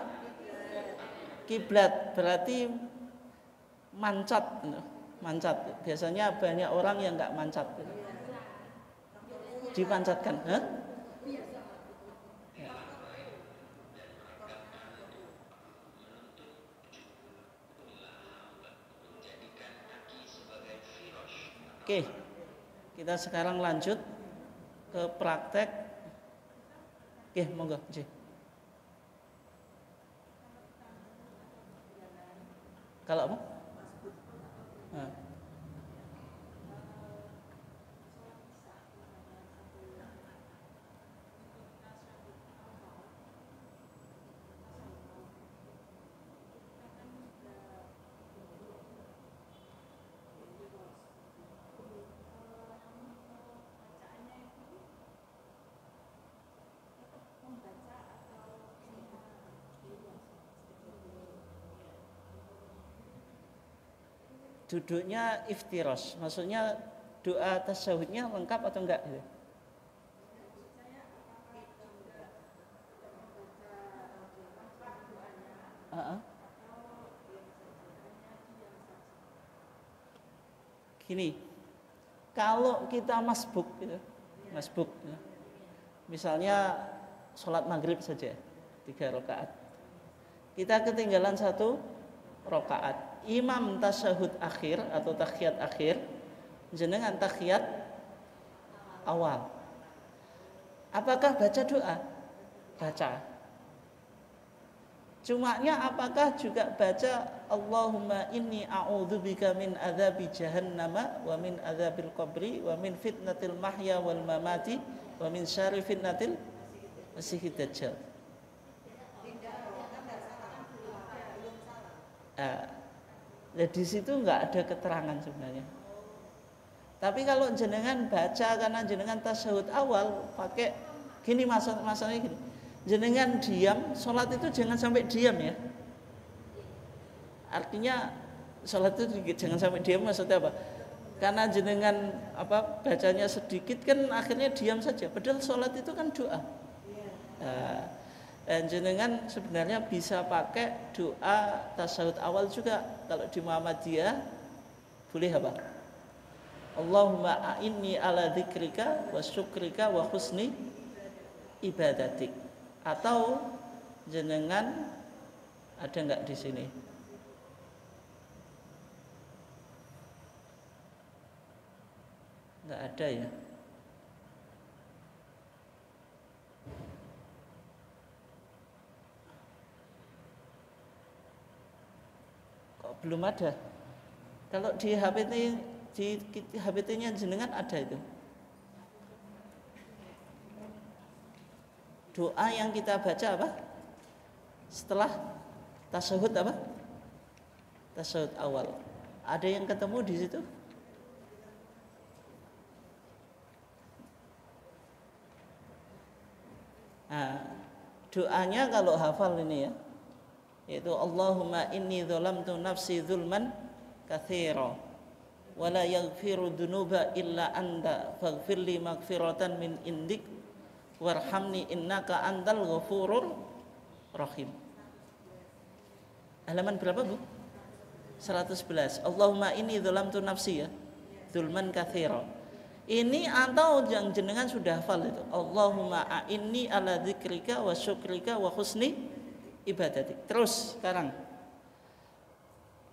Kiblat, berarti mancat. Biasanya banyak orang yang nggak mancat. Dipancatkan, Oke, kita sekarang lanjut ke praktek. Oke, monggo, Ji. Kalau apa? Duduknya iftirosh, maksudnya doa tasyahudnya lengkap atau enggak gitu? Gini, kalau kita masbuk gitu, ya. Misalnya sholat maghrib saja 3 rakaat, kita ketinggalan 1 rakaat. Imam tasyahud akhir atau tahiyat akhir, jenengan tahiyat awal. Apakah baca doa? Baca. Cumanya apakah juga baca Allahumma inni a'udzubika min adzabi jahannama wa min adzabil qabri wa min fitnatil mahya wal mamati wa min syarri fitnatil masiihid dajjal. Ya di situ nggak ada keterangan sebenarnya. Tapi kalau jenengan baca karena jenengan tasyahud awal pakai gini, masalahnya gini. Jenengan diam, sholat itu jangan sampai diam ya. Artinya sholat itu jangan sampai diam, maksudnya apa? Karena jenengan bacanya sedikit kan akhirnya diam saja. Padahal sholat itu kan doa. Dan jenengan sebenarnya bisa pakai doa tasyahud awal juga. Kalau di Muhammadiyah boleh apa? Allahumma a'inni ala dzikrika wa syukrika wa husni ibadatik. Atau jenengan ada enggak di sini? Enggak ada ya. Kok belum ada? Kalau di HPT Di HBT-nya jenengan ada itu. Doa yang kita baca apa? Setelah tasyahud apa? Tasyahud awal. Ada yang ketemu di situ? Nah, doanya kalau hafal ini ya, yaitu Allahumma inni dzalamtu nafsi dzulman katsira wa la yaghfiru dzunuba illa anta faghfirli maghfiratan min indik warhamni innaka antal ghafurur rahim. Halaman berapa, Bu? 111. Allahumma inni dzalamtu nafsi ya, dzulman katsira. Ini atau yang jenengan sudah hafal itu. Allahumma a'inni ala dzikrika wa syukrika wa husni ibadatik. Terus sekarang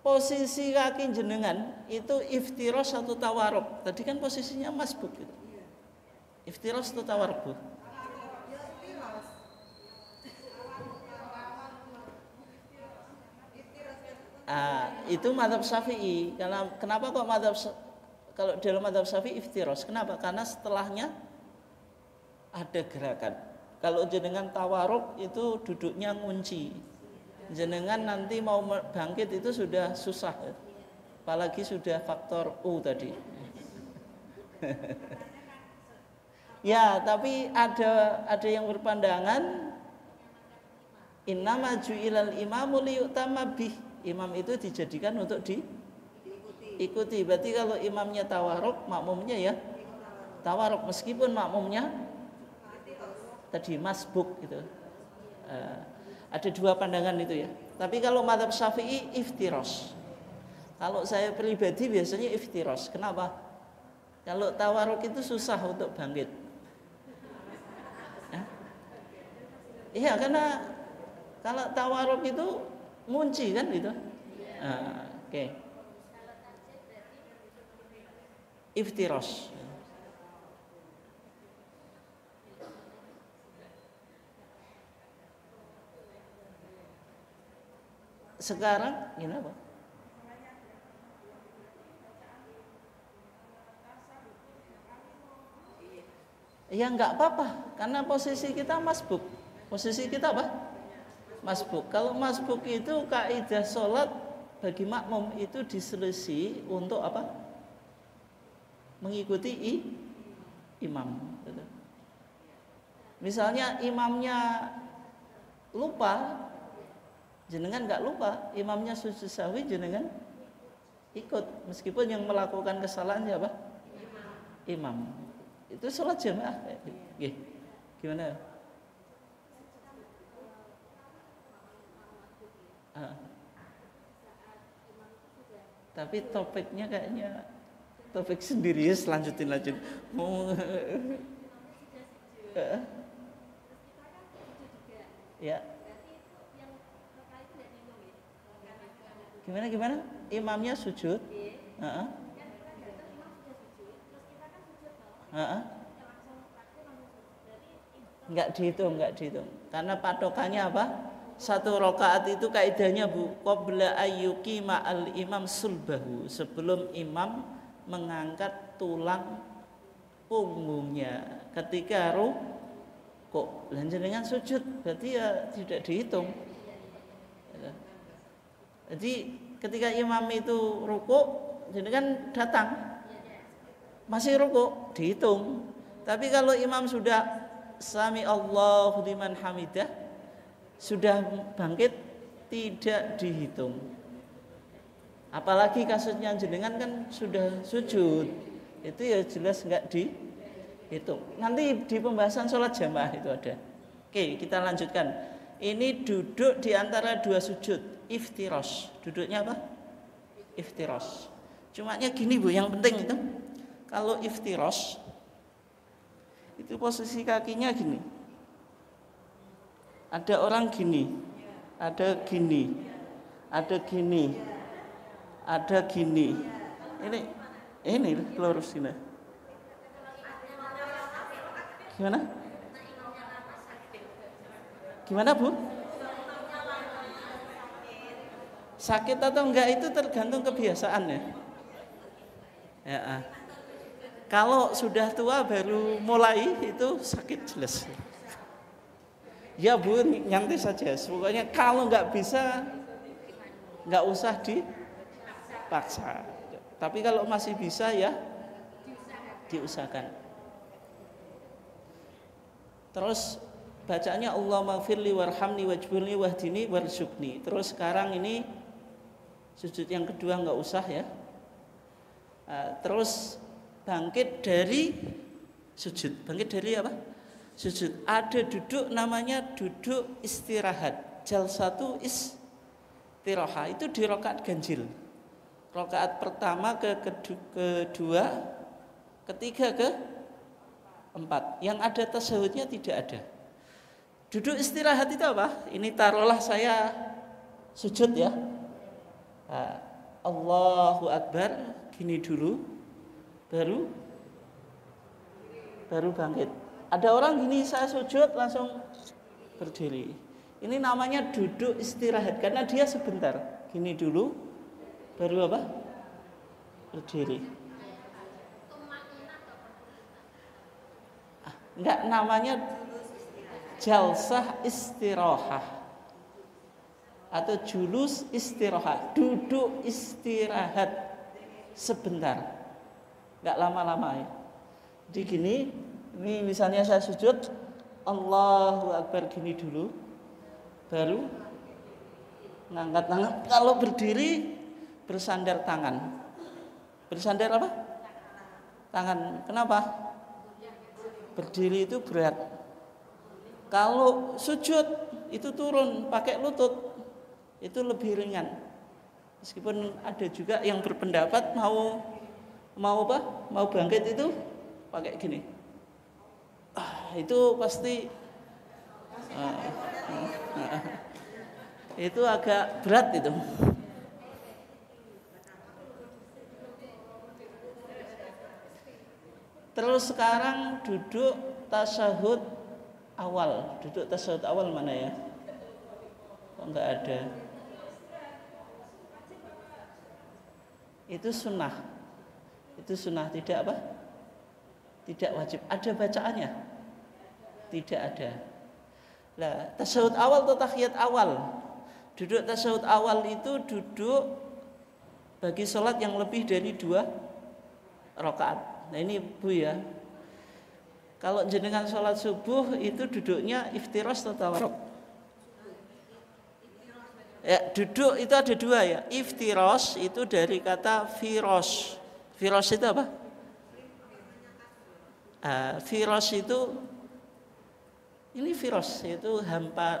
posisi kaki jenengan itu iftirosh atau tawarruk. Tadi kan posisinya masbuk gitu. Iftirosh atau tawarruk, Bu? Itu mazhab Syafi'i. Kenapa kok kalau dalam mazhab Syafi'i iftirosh? Kenapa? Karena setelahnya ada gerakan. Kalau jenengan tawarruk itu duduknya ngunci. Jenengan nanti mau bangkit itu sudah susah. Apalagi sudah faktor U tadi. Ya, tapi ada yang berpandangan innama ju'ilal imamu liyu'tamma bih. Imam itu dijadikan untuk diikuti. Berarti kalau imamnya tawarruk, makmumnya ya tawarruk, meskipun makmumnya tadi masbuk gitu. Ada dua pandangan itu ya. Tapi kalau mazhab Syafi'i iftirosh. Kalau saya pribadi biasanya iftirosh. Kenapa? Kalau tawarruk itu susah untuk bangkit. Iya, karena kalau tawarruk itu ngunci kan gitu. Oke. Iftirosh. Sekarang gimana, Pak? Ya enggak apa-apa, karena posisi kita masbuk. Posisi kita apa? Masbuk. Kalau masbuk itu kaidah sholat bagi makmum itu diselisih untuk apa? Mengikuti imam. Misalnya imamnya lupa, jenengan nggak lupa, imamnya sujud sahwi, jenengan ikut, meskipun yang melakukan kesalahan siapa? Imam. Itu sholat jamaah. Gimana? Tapi topiknya kayaknya topik sendiri ya, lanjutin. Ya. Gimana? Imamnya sujud. Enggak dihitung. Karena patokannya apa? Satu rakaat itu kaidahnya, Bu, qabla ayyuki ma'al imam sulbahu, sebelum imam mengangkat tulang punggungnya ketika rukuk. Jenengan sujud berarti ya tidak dihitung. Jadi ketika imam itu rukuk, jenengan datang masih rukuk, dihitung. Tapi kalau imam sudah sami Allahu liman hamidah, sudah bangkit, tidak dihitung. Apalagi kasusnya jenengan kan sudah sujud, itu ya jelas enggak dihitung. Nanti di pembahasan sholat jamaah itu ada. Oke, kita lanjutkan. Ini duduk di antara dua sujud, iftirosh. Duduknya apa? Iftirosh. Cumanya gini, Bu, yang penting itu kalau iftirosh itu posisi kakinya gini. Ada orang gini, ada gini, ada gini, ada gini. Ini lurus ini. Gimana, Bu? Sakit atau enggak itu tergantung kebiasaan ya. Ya. Kalau sudah tua baru mulai itu sakit jelas. Ya Bu, nyantai saja. Pokoknya kalau nggak bisa nggak usah dipaksa. Tapi kalau masih bisa ya diusahakan. Terus bacaannya Allahumma firli warhamni wajburni wahdini warzuqni. Terus sekarang ini sujud yang kedua nggak usah ya. Terus bangkit dari sujud. Bangkit dari apa? Sujud. Ada duduk namanya duduk istirahat. Jalsatu istirahat. Itu di rakaat ganjil. Rakaat pertama ke kedua, ketiga ke empat. Yang ada tasyahudnya tidak ada. Duduk istirahat itu apa? Ini taruhlah saya sujud ya. Allahu Akbar. Gini dulu, baru bangkit. Ada orang gini, saya sujud langsung berdiri. Ini namanya duduk istirahat karena dia sebentar. Gini dulu, baru apa? Berdiri. Enggak, namanya jalsah istirahat atau julus istirahat, duduk istirahat sebentar, nggak lama-lama ya. Jadi gini, ini misalnya saya sujud, Allahu Akbar gini dulu, baru ngangkat tangan. Kalau berdiri bersandar tangan, bersandar apa? Tangan. Kenapa? Berdiri itu berat. Kalau sujud itu turun pakai lutut, itu lebih ringan. Meskipun ada juga yang berpendapat mau apa? Mau bangkit itu pakai gini. Itu pasti itu agak berat itu. Terus sekarang duduk tasyahud awal. Duduk tasyahud awal mana ya? Kok enggak ada? Itu sunnah. Itu sunnah, tidak apa? Tidak wajib. Ada bacaannya? Tidak ada. Lah, tasyahud awal atau tahiyat awal? Duduk tasyahud awal itu duduk bagi sholat yang lebih dari 2 rakaat. Nah ini Bu ya. Kalau jenengan sholat subuh itu duduknya iftiras atau tawarruk? Ya, duduk itu ada 2 ya. Iftiras itu dari kata firos. Firos itu apa? Firos itu ini firos itu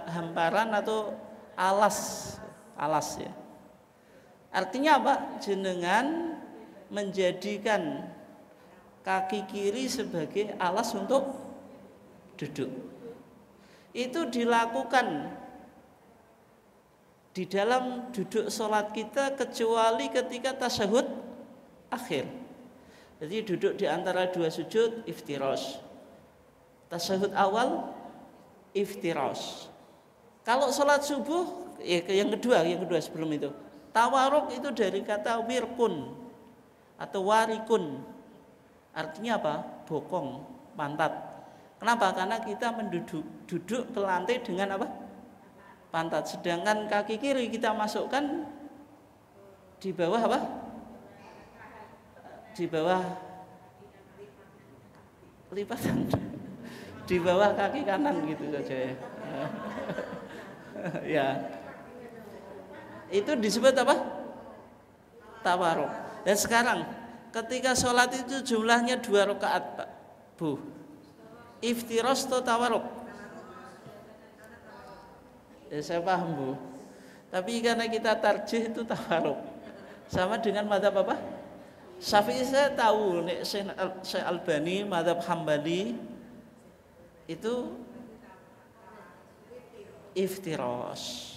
hamparan atau alas ya. Artinya apa? Jenengan menjadikan kaki kiri sebagai alas untuk duduk. Itu dilakukan di dalam duduk sholat kita kecuali ketika tasyahud akhir. Jadi duduk di antara 2 sujud iftiras. Tasyahud awal iftiras. Kalau sholat subuh yang kedua sebelum itu. Tawaruk itu dari kata wirkun atau warikun. Artinya apa? Bokong, pantat. Kenapa? Karena kita duduk ke lantai dengan apa? Pantat. Sedangkan kaki kiri kita masukkan di bawah apa? Di bawah lipatan. Di bawah kaki kanan gitu saja ya. Ya. Itu disebut apa? Tawaruk. Dan sekarang ketika sholat itu jumlahnya 2 rakaat Pak Bu. Iftiras atau tawaruk? Ya, saya paham Bu. Tapi karena kita tarjih itu tawaruk. Sama dengan mazhab apa? Syafi'i saya tahu, nek Syekh Albani mazhab Hambali itu iftiras.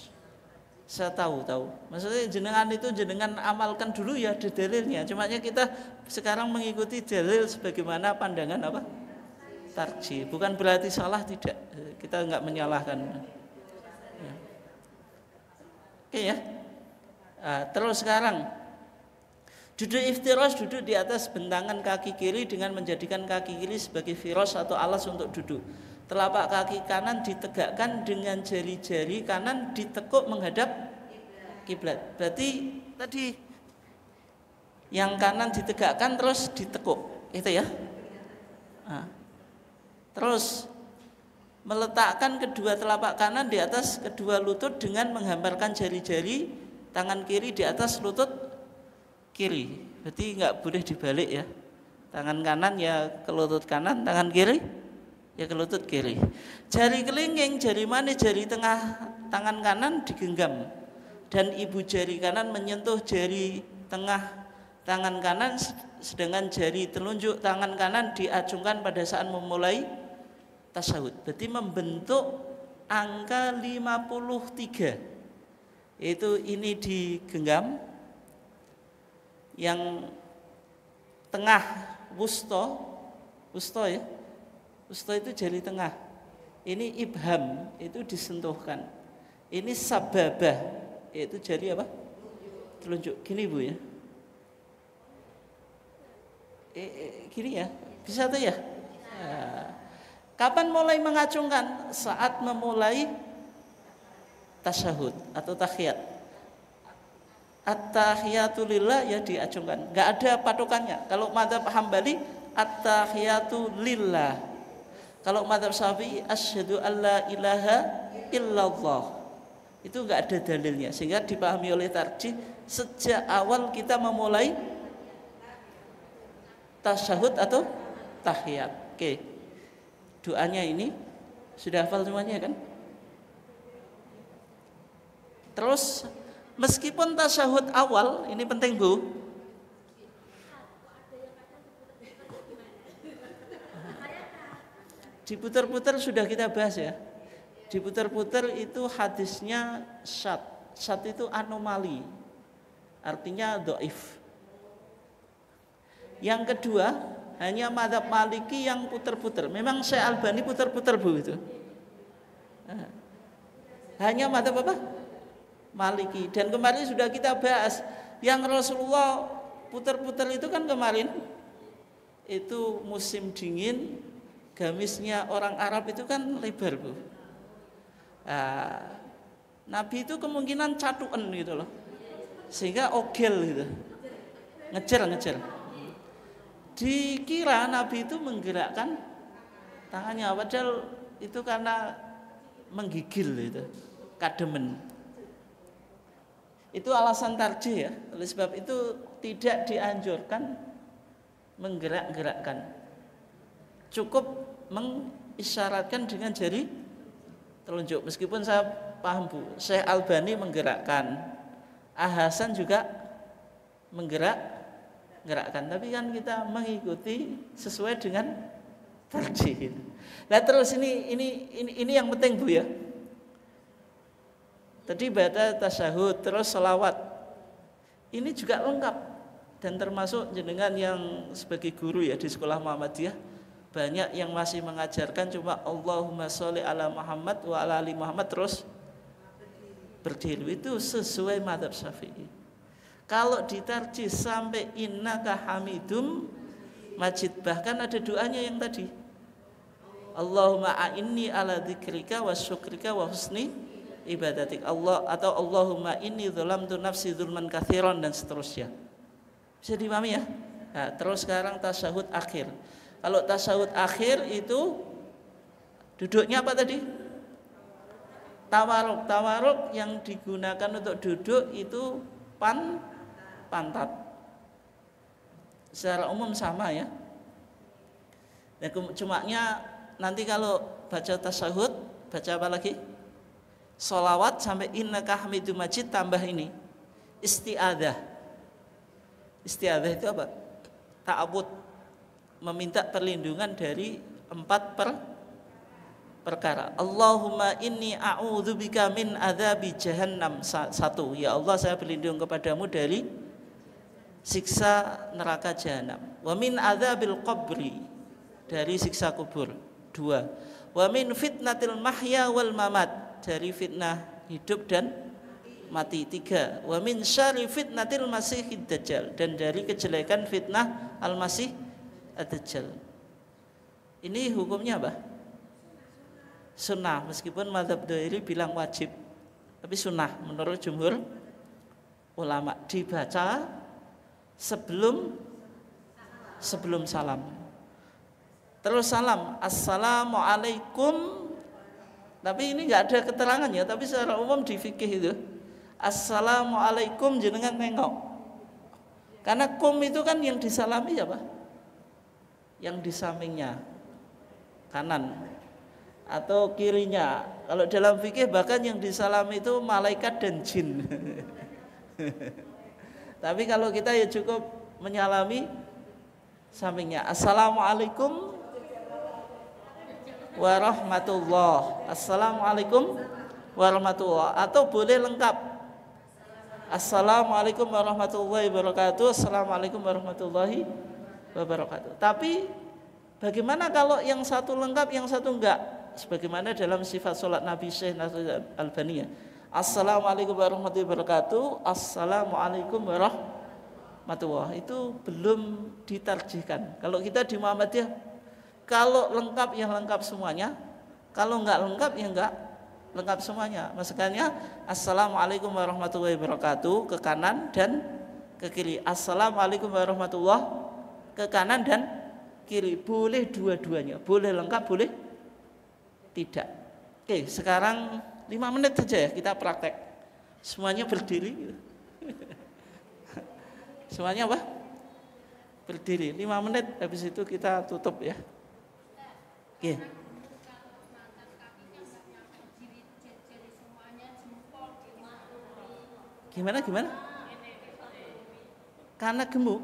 Saya tahu. Maksudnya jenengan amalkan dulu ya di dalilnya. Cuma kita sekarang mengikuti dalil sebagaimana pandangan apa? Tarjih. Bukan berarti salah, tidak. Kita enggak menyalahkan. Ya. Oke ya. Terus sekarang Duduk iftirash, duduk di atas bentangan kaki kiri dengan menjadikan kaki kiri sebagai firash atau alas untuk duduk. Telapak kaki kanan ditegakkan dengan jari-jari kanan ditekuk menghadap kiblat. Berarti tadi yang kanan ditegakkan terus ditekuk, itu ya. Nah, terus meletakkan kedua telapak kanan di atas kedua lutut dengan menghamparkan jari-jari tangan kiri di atas lutut kiri. Berarti nggak boleh dibalik ya. Tangan kanan ya ke lutut kanan, tangan kiri ya ke lutut kiri. Jari kelingking, jari manis, jari tengah tangan kanan digenggam dan ibu jari kanan menyentuh jari tengah tangan kanan, sedangkan jari telunjuk tangan kanan diacungkan pada saat memulai tasyahud. Berarti membentuk angka 53. Yaitu ini digenggam, yang tengah wusta ya. Wusta itu jari tengah. Ini ibham, itu disentuhkan. Ini sababah, yaitu jari apa? Telunjuk. Gini Bu ya. Gini ya. Bisa tuh ya? Kapan mulai mengacungkan? Saat memulai tasyahud atau tahiyat. At-tahiyatu lillah ya diacungkan. Enggak ada patokannya. Kalau mazhab Hambali at-tahiyatu lillah. Kalau mazhab Syafi'i asyhadu alla ilaha illallah. Itu enggak ada dalilnya, sehingga dipahami oleh tarjih sejak awal kita memulai tasyahud atau tahiyat. Oke. Doanya ini sudah hafal semuanya kan? Terus meskipun tasyahud awal, ini penting Bu. Diputar-putar sudah kita bahas ya. Diputar-putar itu hadisnya syad. Syad itu anomali. Artinya dhaif. Yang kedua, hanya mazhab Maliki yang putar-putar. Memang Syekh Albani putar-putar Bu itu. Hanya mazhab apa? Maliki. Dan kemarin sudah kita bahas yang Rasulullah putar-putar itu kan kemarin itu musim dingin, gamisnya orang Arab itu kan lebar Bu. Nabi itu kemungkinan catuan gitu loh, sehingga ogel gitu, ngejar. Dikira Nabi itu menggerakkan tangannya, padahal itu karena menggigil itu, kademen. Itu alasan tarjih ya. Oleh sebab itu tidak dianjurkan menggerak-gerakkan. Cukup mengisyaratkan dengan jari telunjuk. Meskipun saya paham Bu, Syekh Albani menggerakkan, Hasan juga menggerakkan. Tapi kan kita mengikuti sesuai dengan tarjih. Nah terus ini yang penting Bu ya. Tadi baca tasyahud, terus sholawat. Ini juga lengkap dan termasuk jenengan yang sebagai guru ya di sekolah Muhammadiyah, banyak yang masih mengajarkan cuma Allahumma sholli ala Muhammad wa ala ali Muhammad terus berdiri. Itu sesuai mazhab Syafi'i. Kalau ditarjih sampai innaka hamidum majid, bahkan ada doanya yang tadi Allahumma a'inni ala dzikrika wa syukrika wa husni ibadatik Allah, atau Allahumma inni dzalamtu nafsi dzulman katsiran, dan seterusnya. Bisa dipahami ya? Nah, terus sekarang tasyahud akhir. Kalau tasyahud akhir itu duduknya apa tadi? Tawaruk. Tawaruk yang digunakan untuk duduk itu pantat. Secara umum sama ya. Dan cumanya nanti kalau baca tasyahud, baca apa lagi? Sholawat sampai innaka hamidum majid, tambah ini isti'adzah. Isti'adzah itu apa? Ta'awud, meminta perlindungan dari 4 perkara. Allahumma inni a'udzubika min adzabi jahannam. 1. Ya Allah, saya berlindung kepadamu dari siksa neraka jahanam. Wa min adzabil qabri, dari siksa kubur. 2. Wa min fitnatil mahya wal mamat, dari fitnah hidup dan mati. 3, wa min syarri fitnatil masihid dajjal, dan dari kejelekan fitnah al-masih ad-dajjal. Ini hukumnya apa? Sunnah, meskipun mazhab Dhairi bilang wajib, tapi sunnah menurut jumhur ulama, dibaca sebelum salam. Terus salam, assalamualaikum. Tapi ini nggak ada keterangannya, tapi secara umum di fikih itu assalamualaikum jenengan nengok. Karena kum itu kan yang disalami apa? Yang di sampingnya, kanan atau kirinya. Kalau dalam fikih bahkan yang disalami itu malaikat dan jin. Tapi kalau kita ya cukup menyalami sampingnya. Assalamualaikum warahmatullah. Assalamualaikum warahmatullah. Atau boleh lengkap. Assalamualaikum warahmatullahi wabarakatuh. Assalamualaikum warahmatullahi wabarakatuh. Tapi bagaimana kalau yang satu lengkap, yang satu enggak? Sebagaimana dalam sifat sholat Nabi Syekh Nasruddin Albani. Assalamualaikum warahmatullahi wabarakatuh. Assalamualaikum warahmatullahi. Itu belum ditarjihkan. Kalau kita di Muhammadiyah, kalau lengkap ya lengkap semuanya, kalau enggak lengkap ya enggak lengkap semuanya. Maksudnya assalamualaikum warahmatullahi wabarakatuh ke kanan dan ke kiri. Assalamualaikum warahmatullahi ke kanan dan kiri. Boleh dua-duanya, boleh lengkap, boleh tidak. Oke, sekarang 5 menit saja ya kita praktek. Semuanya berdiri. Semuanya apa? Berdiri 5 menit, habis itu kita tutup ya. Oke. Gimana? Karena gemuk.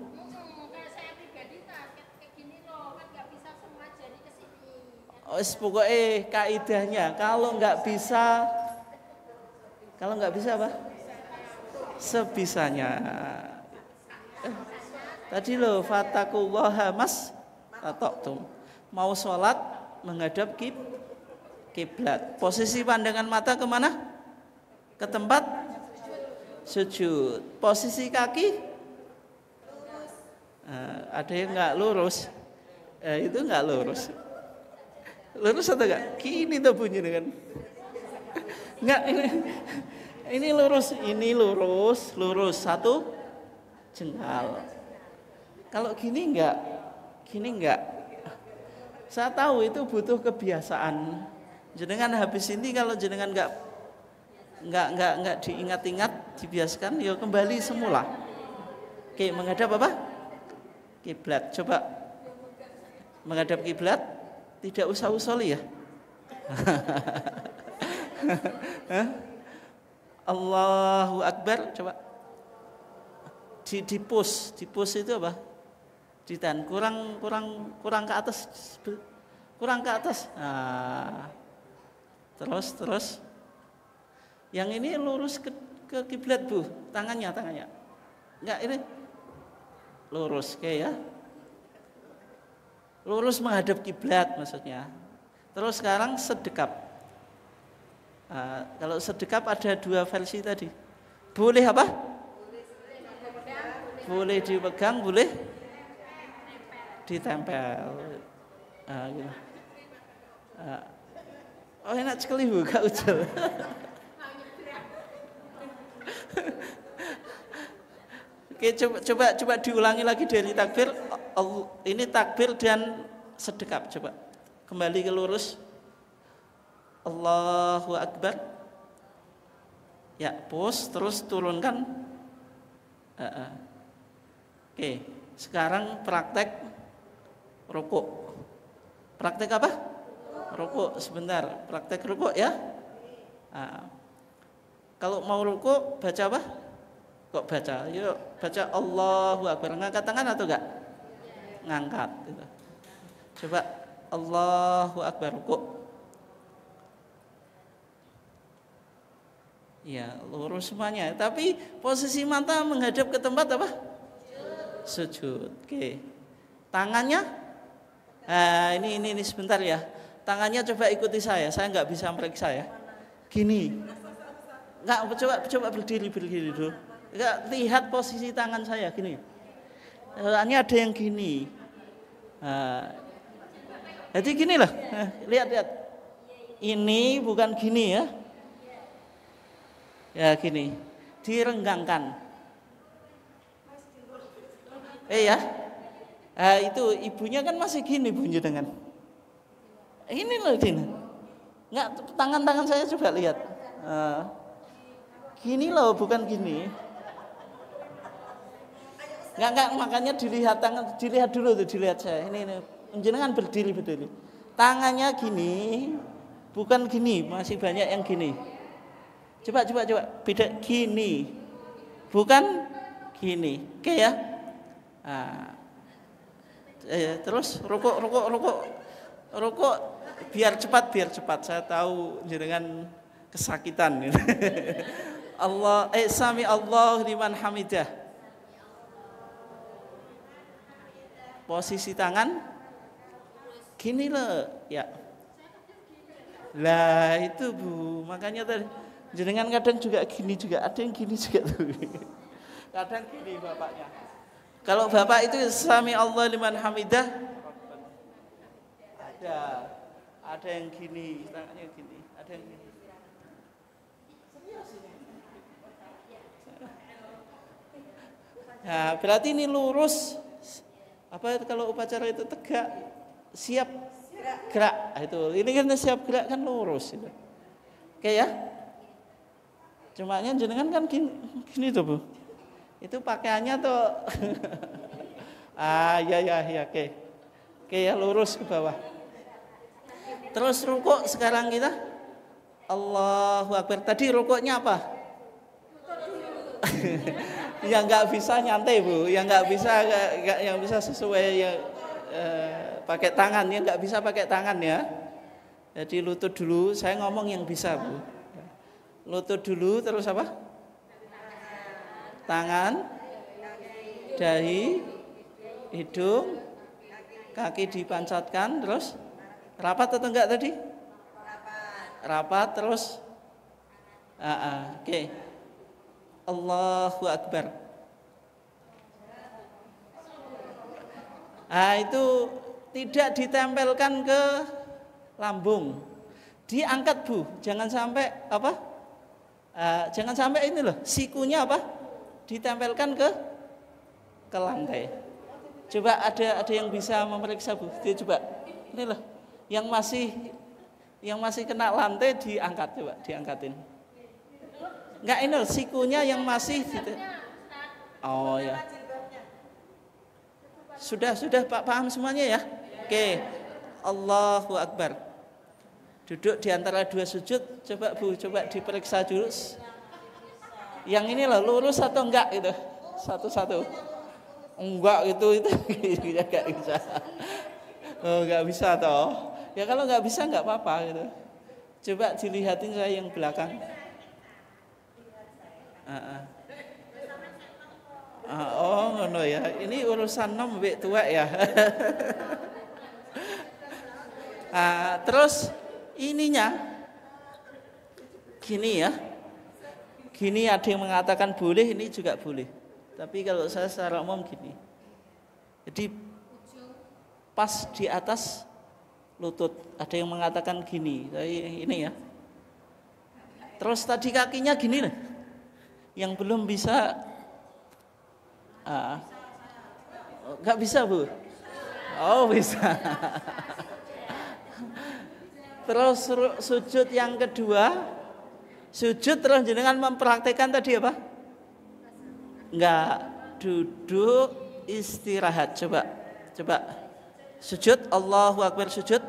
Kayak saya pribadi kayak gini loh, kan nggak bisa semua jari ke sini. Oh, pokoknya kaidahnya kalau nggak bisa apa? Sebisanya. Tadi loh fatakullaha mas tatok. Mau sholat menghadap kiblat. Posisi pandangan mata kemana? Ke tempat sujud. Posisi kaki ada yang nggak lurus. Itu nggak lurus. Lurus atau enggak? Gini tuh bunyi dengan enggak ini lurus satu jengkal. Kalau gini enggak. Saya tahu itu butuh kebiasaan. Jenengan habis ini kalau jenengan enggak diingat-ingat, dibiasakan, ya kembali semula. Oke, menghadap apa? Kiblat. Coba menghadap kiblat, tidak usah usoli ya. Allahu Akbar, coba. Di push itu apa? Ditahan, kurang ke atas. Kurang ke atas. Nah. Terus. Yang ini lurus ke kiblat, Bu. Tangannya. Enggak, ini lurus kayak ya. Lurus menghadap kiblat maksudnya. Terus sekarang sedekap. Kalau sedekap ada 2 versi tadi. Boleh apa? Boleh dipegang, boleh ditempel. Gitu. Oh enak sekali Bu, Kak Ujal. Oke, coba diulangi lagi dari takbir. Ini takbir dan sedekap. Coba kembali ke lurus. Allahu Akbar. Ya, pos, terus turunkan. Oke, sekarang praktek rukuk. Praktek apa? Rukuk sebentar. Praktek rukuk ya. Kalau mau rukuk baca apa? Kok baca? Yuk baca Allahu Akbar. Ngangkat tangan atau enggak? Ngangkat gitu. Coba Allahu Akbar rukuk. Ya, lurus semuanya. Tapi posisi mata menghadap ke tempat apa? Sujud. Oke. Tangannya? Ini sebentar ya. Tangannya coba ikuti saya. Saya nggak bisa meriksa ya. Gini. Enggak, coba berdiri dulu. Enggak, lihat posisi tangan saya gini. Soalnya ada yang gini. Nah, jadi gini loh. Lihat. Ini bukan gini ya. Ya gini. Direnggangkan. Ya. Itu ibunya kan masih gini bunyi dengan. Ini loh ini. Enggak, tangan saya coba lihat. Gini loh, bukan gini. Enggak, makanya dilihat tangan, dilihat dulu tuh, dilihat saya. Ini jenengan berdiri. Tangannya gini, bukan gini, masih banyak yang gini. Coba. Beda gini. Bukan gini. Oke ya? Terus rukuk biar cepat. Saya tahu jenengan kesakitan. Sami Allah liman hamidah. Posisi tangan gini loh, ya. Lah itu Bu, makanya tadi jenengan kadang juga gini juga, ada yang gini juga tuh. Kadang gini bapaknya. Kalau bapak itu sami Allah liman hamidah, ada yang gini, tangannya gini, ada yang gini. Nah, berarti ini lurus. Apa kalau upacara itu tegak, siap gerak. Itu ini kan siap gerak kan lurus itu. Oke ya. Cuma jenengan kan gini tuh Bu. Itu pakaiannya tuh ya oke. Oke ya, lurus ke bawah. Terus rukuk sekarang kita. Allahu Akbar. Tadi rukuknya apa? Yang nggak bisa nyantai Bu, yang nggak bisa sesuai yang pakai tangan, yang nggak bisa pakai tangan ya. Jadi lutut dulu, saya ngomong yang bisa Bu. Lutut dulu, terus apa? Tangan, dahi, hidung, kaki dipancatkan, terus rapat atau enggak tadi? Rapat, terus oke. Allahu Akbar. Itu tidak ditempelkan ke lambung, diangkat Bu, jangan sampai apa? Jangan sampai ini loh, sikunya apa? Ditempelkan ke lantai. Coba ada yang bisa memeriksa Bu, dia coba. Ini loh, yang masih kena lantai diangkat, coba diangkatin. Enggak, ini loh, sikunya yang masih Oh ya. Sudah Pak paham semuanya ya? Oke. Allahu Akbar. Duduk di antara dua sujud, coba Bu, coba diperiksa dulu. Yang ini loh, lurus atau enggak gitu. Satu-satu. Enggak gitu ya enggak bisa. Oh, enggak bisa toh. Ya kalau enggak bisa enggak apa-apa gitu. Coba dilihatin saya yang belakang. Oh ngono ya, ini urusan nom mbek tuwek ya. Terus ininya gini ya, gini ada yang mengatakan boleh, ini juga boleh. Tapi kalau saya secara umum gini, jadi pas di atas lutut. Ada yang mengatakan gini, ini ya. Terus tadi kakinya gini nih. Yang belum bisa, nggak bisa Bu. Oh bisa. Terus sujud yang kedua, sujud terus jenengan mempraktekkan tadi apa? Enggak, duduk istirahat. Coba sujud, Allahu Akbar sujud.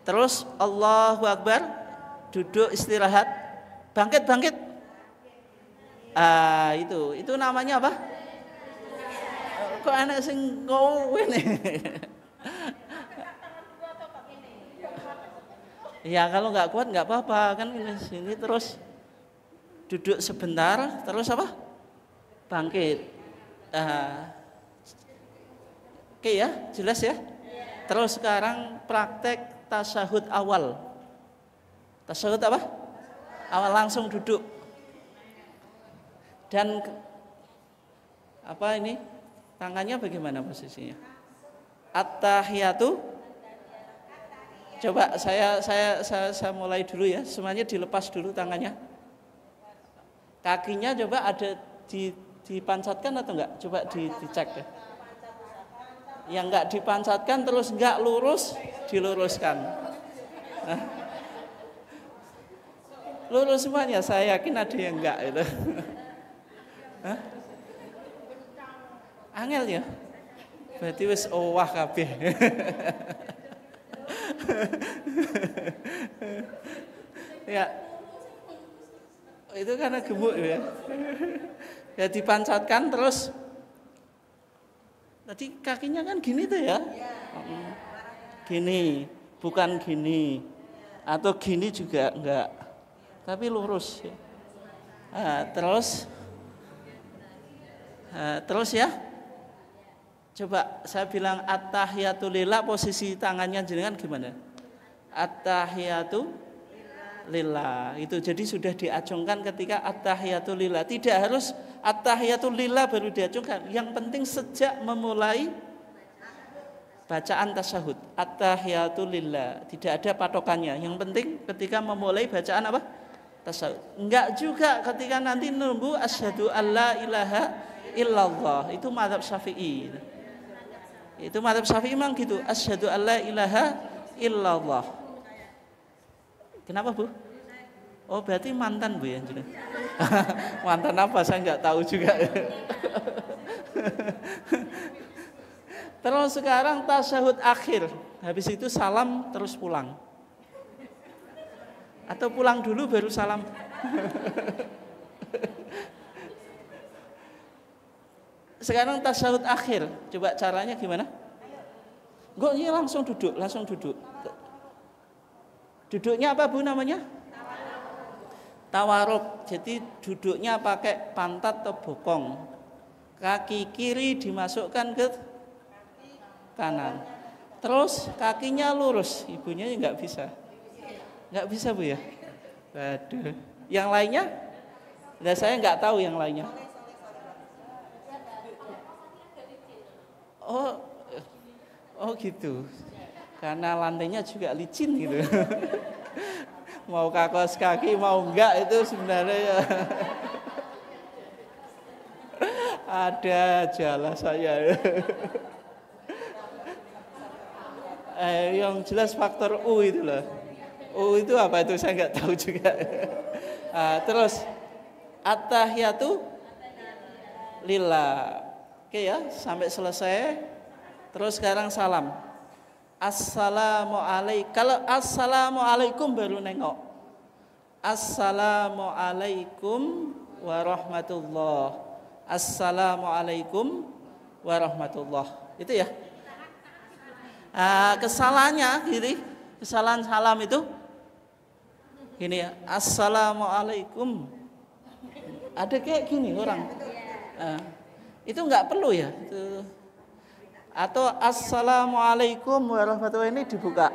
Terus Allahu Akbar, duduk istirahat, bangkit. Itu namanya apa? Kok anak sing kowe nih? Ya kalau nggak kuat nggak apa-apa kan, ini sini terus duduk sebentar, terus apa? Bangkit. Oke ya, jelas ya. Terus sekarang praktek tasyahud awal. Tasyahud apa? Awal langsung duduk. Dan apa ini? Tangannya bagaimana posisinya? At-tahiyatu. Coba saya mulai dulu ya. Semuanya dilepas dulu tangannya. Kakinya coba ada dipancatkan atau enggak? Coba dicek ya. Yang enggak dipancatkan terus enggak lurus, diluruskan. Nah, lurus semuanya, saya yakin ada yang enggak itu. Hah? Angel ya? Berarti wis owah kabeh. Ya. Itu karena gemuk ya. Ya dipancatkan terus. Tadi kakinya kan gini tuh ya. Gini, bukan gini. Atau gini juga enggak. Tapi lurus ya. Terus ya. Coba saya bilang at-tahiyatu lillah, posisi tangannya jenengan gimana? At-tahiyatu lillah. Itu jadi sudah diacungkan ketika at-tahiyatu lillah. Tidak harus at-tahiyatu lillah baru diacungkan. Yang penting sejak memulai bacaan tasyahud, at-tahiyatu lillah. Tidak ada patokannya. Yang penting ketika memulai bacaan apa? Tasyahud. Enggak juga ketika nanti nunggu asyhadu alla ilaha illallah. Itu mazhab Syafi'i. Itu mazhab Syafi'i memang gitu. Asyhadu alla ilaha illallah. Kenapa Bu? Oh berarti mantan Bu ya? Mantan apa? Saya nggak tahu juga. Terus sekarang tasyahud akhir. Habis itu salam terus pulang. Atau pulang dulu baru salam. Sekarang tasyahud akhir. Coba caranya gimana? Enggak, ini langsung duduk. Duduknya apa Bu namanya? Tawaruk. Jadi duduknya pakai pantat atau bokong. Kaki kiri dimasukkan ke kanan. Terus kakinya lurus. Ibunya enggak bisa. Enggak bisa Bu ya? Waduh. Yang lainnya? Nah, saya enggak tahu yang lainnya. Oh gitu. Karena lantainya juga licin gitu. Mau kaos kaki mau enggak itu sebenarnya ya. Ada ajalah saya. Yang jelas faktor U itu loh. U itu apa itu saya enggak tahu juga. Terus at-tahiyatu lillah. Oke ya, sampai selesai. Terus sekarang salam. Assalamualaikum. Kalau assalamualaikum baru nengok. Assalamualaikum warahmatullah. Assalamualaikum warahmatullah. Itu ya. Kesalahannya gini, kesalahan salam itu gini ya. Assalamualaikum. Ada kayak gini orang. Itu enggak perlu ya itu. Atau assalamualaikum warahmatullahi ini dibuka.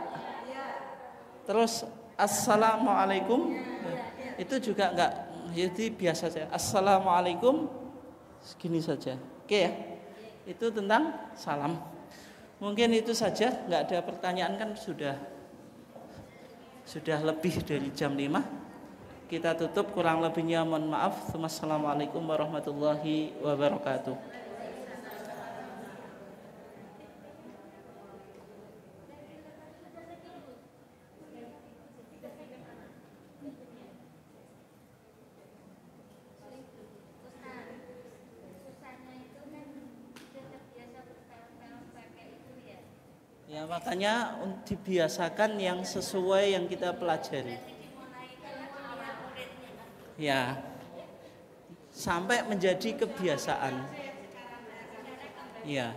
Terus assalamualaikum itu juga enggak, jadi biasa saja. Assalamualaikum segini saja. Oke ya. Itu tentang salam. Mungkin itu saja, enggak ada pertanyaan kan sudah lebih dari jam 5. Kita tutup, kurang lebihnya mohon maaf. Wassalamualaikum warahmatullahi wabarakatuh. Ya makanya dibiasakan yang sesuai yang kita pelajari. Ya, sampai menjadi kebiasaan. Ya.